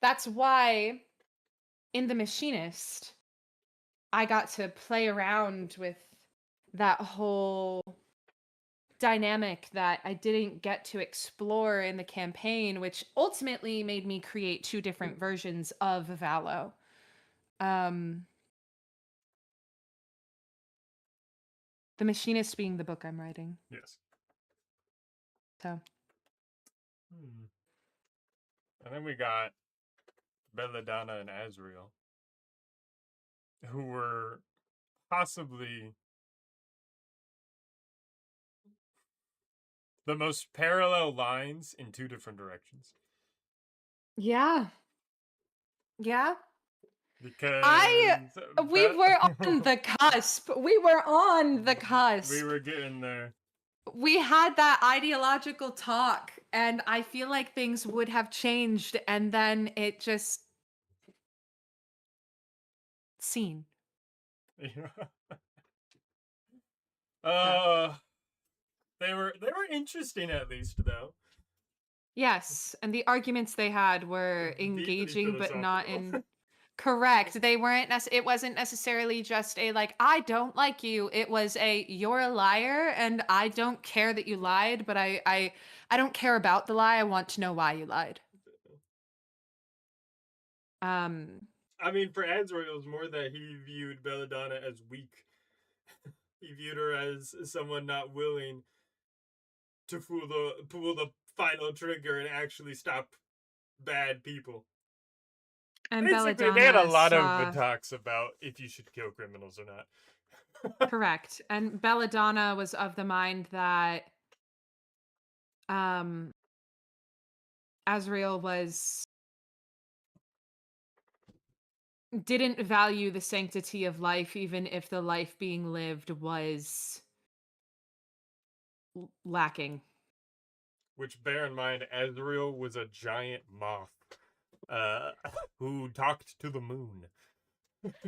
That's why in The Machinist, I got to play around with that whole dynamic that I didn't get to explore in the campaign, which ultimately made me create two different versions of Valo. The Machinist being the book I'm writing. Yes. So. And then we got Belladonna and Azrael, who were possibly the most parallel lines in two different directions. Yeah. Yeah. Because we were on the cusp. We were on the cusp. We were getting there. We had that ideological talk, and I feel like things would have changed, and then it just scene. Yeah. They were interesting, at least, though. Yes, and the arguments they had were engaging, but not in. Correct. They weren't. It wasn't necessarily just a like I don't like you. It was a you're a liar, and I don't care that you lied, but I don't care about the lie. I want to know why you lied. I mean, for Azrael, it was more that he viewed Belladonna as weak. He viewed her as someone not willing to pull the final trigger and actually stop bad people. And Basically, Belladonna they had a lot of talks about if you should kill criminals or not. Correct. And Belladonna was of the mind that Azrael didn't value the sanctity of life, even if the life being lived was lacking. Which, bear in mind, Azrael was a giant moth uh, who talked to the moon.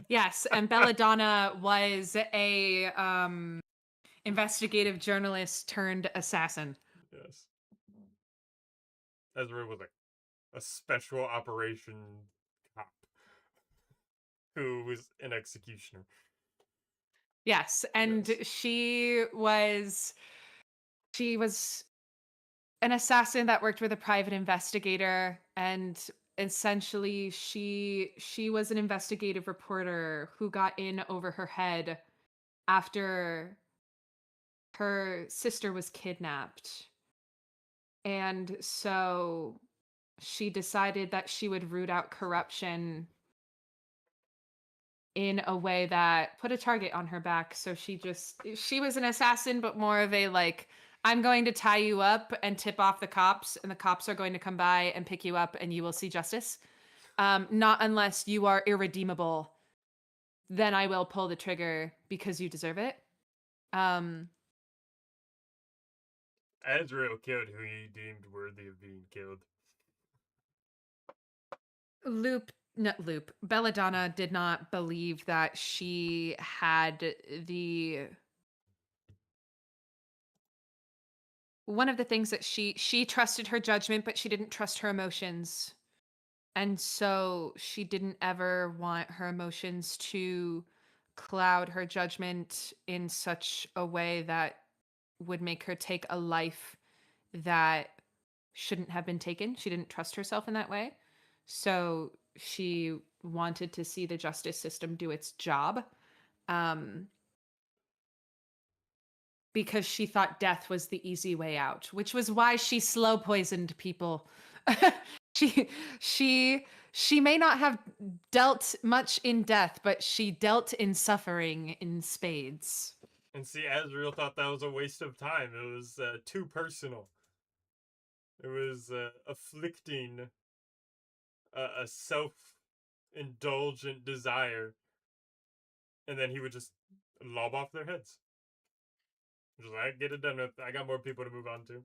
Yes, and Belladonna was a investigative journalist turned assassin. Yes. Azrael was a special operation cop who was an executioner. Yes, and Yes. she was an assassin that worked with a private investigator, and essentially she was an investigative reporter who got in over her head after her sister was kidnapped. And so she decided that she would root out corruption in a way that put a target on her back. So she was an assassin, but more of a like, I'm going to tie you up and tip off the cops, and the cops are going to come by and pick you up, and you will see justice. Not unless you are irredeemable, then I will pull the trigger because you deserve it. Um, Azrael killed who he deemed worthy of being killed. Not Loop. Belladonna did not believe that she had the one of the things that she trusted her judgment, but she didn't trust her emotions. And so she didn't ever want her emotions to cloud her judgment in such a way that would make her take a life that shouldn't have been taken. She didn't trust herself in that way. So she wanted to see the justice system do its job. Um, because she thought death was the easy way out, which was why she slow poisoned people. she she may not have dealt much in death, but she dealt in suffering in spades. And see, Azrael thought that was a waste of time. It was too personal. It was afflicting a self indulgent desire, and then he would just lob off their heads. Just like, get it done with. I got more people to move on to.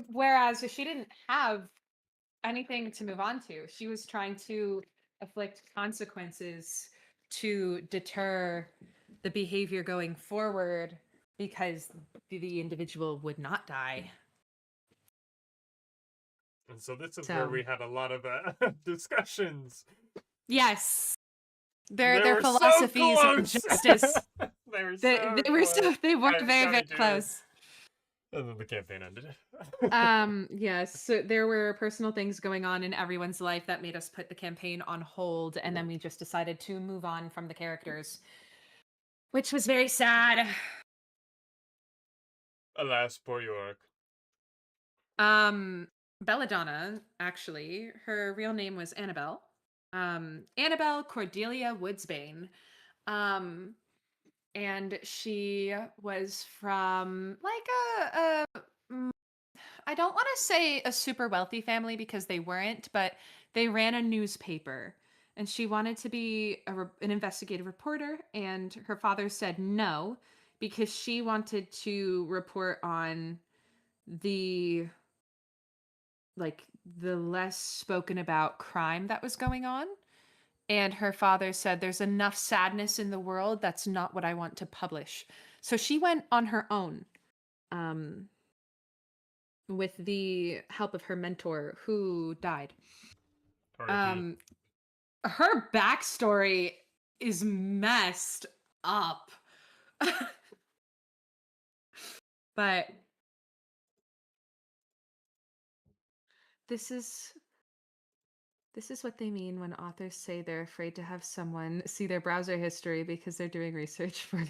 Whereas she didn't have anything to move on to. She was trying to afflict consequences to deter the behavior going forward because the individual would not die. And so this is where So, we had a lot of discussions. yes, They their were so philosophies on close. justice. They were They, so they were close. so they were Guys, very tell very me, Judah. close. And then the campaign ended. Yes, so there were personal things going on in everyone's life that made us put the campaign on hold, and then we just decided to move on from the characters, which was very sad. Alas, poor York. Um, Belladonna, actually, her real name was Annabelle. Annabelle Cordelia Woodsbane. Um, and she was from like mm, I don't want to say a super wealthy family because they weren't, but they ran a newspaper. And she wanted to be an investigative reporter, and her father said no because she wanted to report on the like the less spoken about crime that was going on. And her father said, there's enough sadness in the world. That's not what I want to publish. So she went on her own, um, with the help of her mentor who died. R.I.P. Um, Her backstory is messed up. But this is this is what they mean when authors say they're afraid to have someone see their browser history because they're doing research for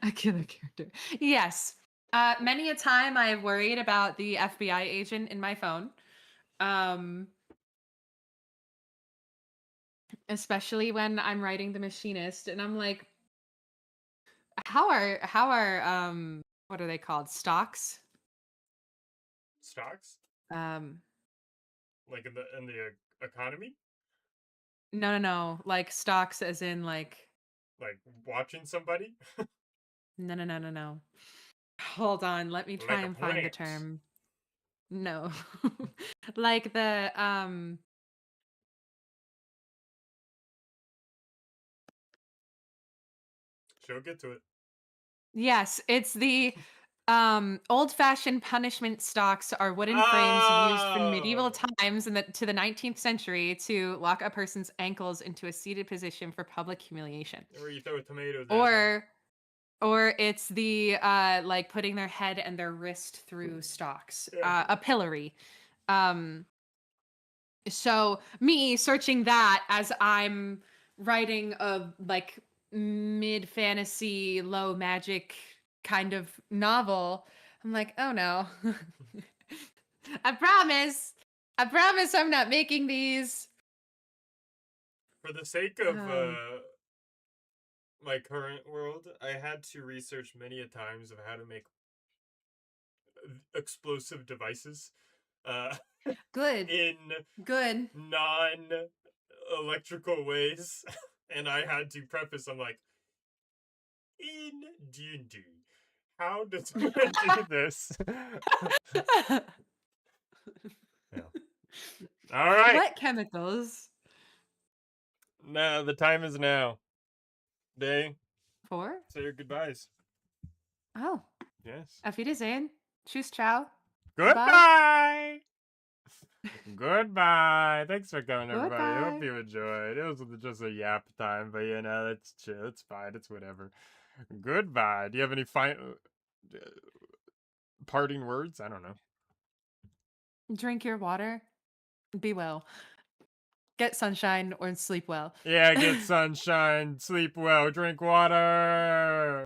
a killer character. Yes. Many a time I have worried about the FBI agent in my phone. Um, Especially when I'm writing The Machinist and I'm like, how are what are they called? Stocks? Stocks? Um, Like in the economy? no. Like stocks as in like Like watching somebody? no. Hold on, let me try Like a and find the plant. term. No. Like the She'll get to it. yes, it's the old-fashioned punishment stocks are wooden frames used from medieval Oh, times in the 19th century to lock a person's ankles into a seated position for public humiliation. where you throw tomatoes at them. Or it's the like putting their head and their wrist through stocks. Yeah. A pillory. Um so me searching that as I'm writing a like mid fantasy low magic kind of novel, I'm like, oh no. I promise. I promise I'm not making these. For the sake of Um, my current world, I had to research many a times of how to make explosive devices uh, good. in Good. non electrical ways. And I had to preface, I'm like, in D&D, how does one do this? Yeah. All right. What chemicals? Now the time is now. Day, For? say your goodbyes. Oh, Yes. auf Wiedersehen. Tschüss, ciao. Goodbye. Goodbye. Goodbye. Thanks for coming, everybody. I hope Goodbye. you enjoyed. It was just a yap time, but you know, it's chill. It's fine. It's whatever. Goodbye. Do you have any parting words? I don't know. Drink your water. Be well. Get sunshine or sleep well. Yeah, get sunshine, sleep well, drink water.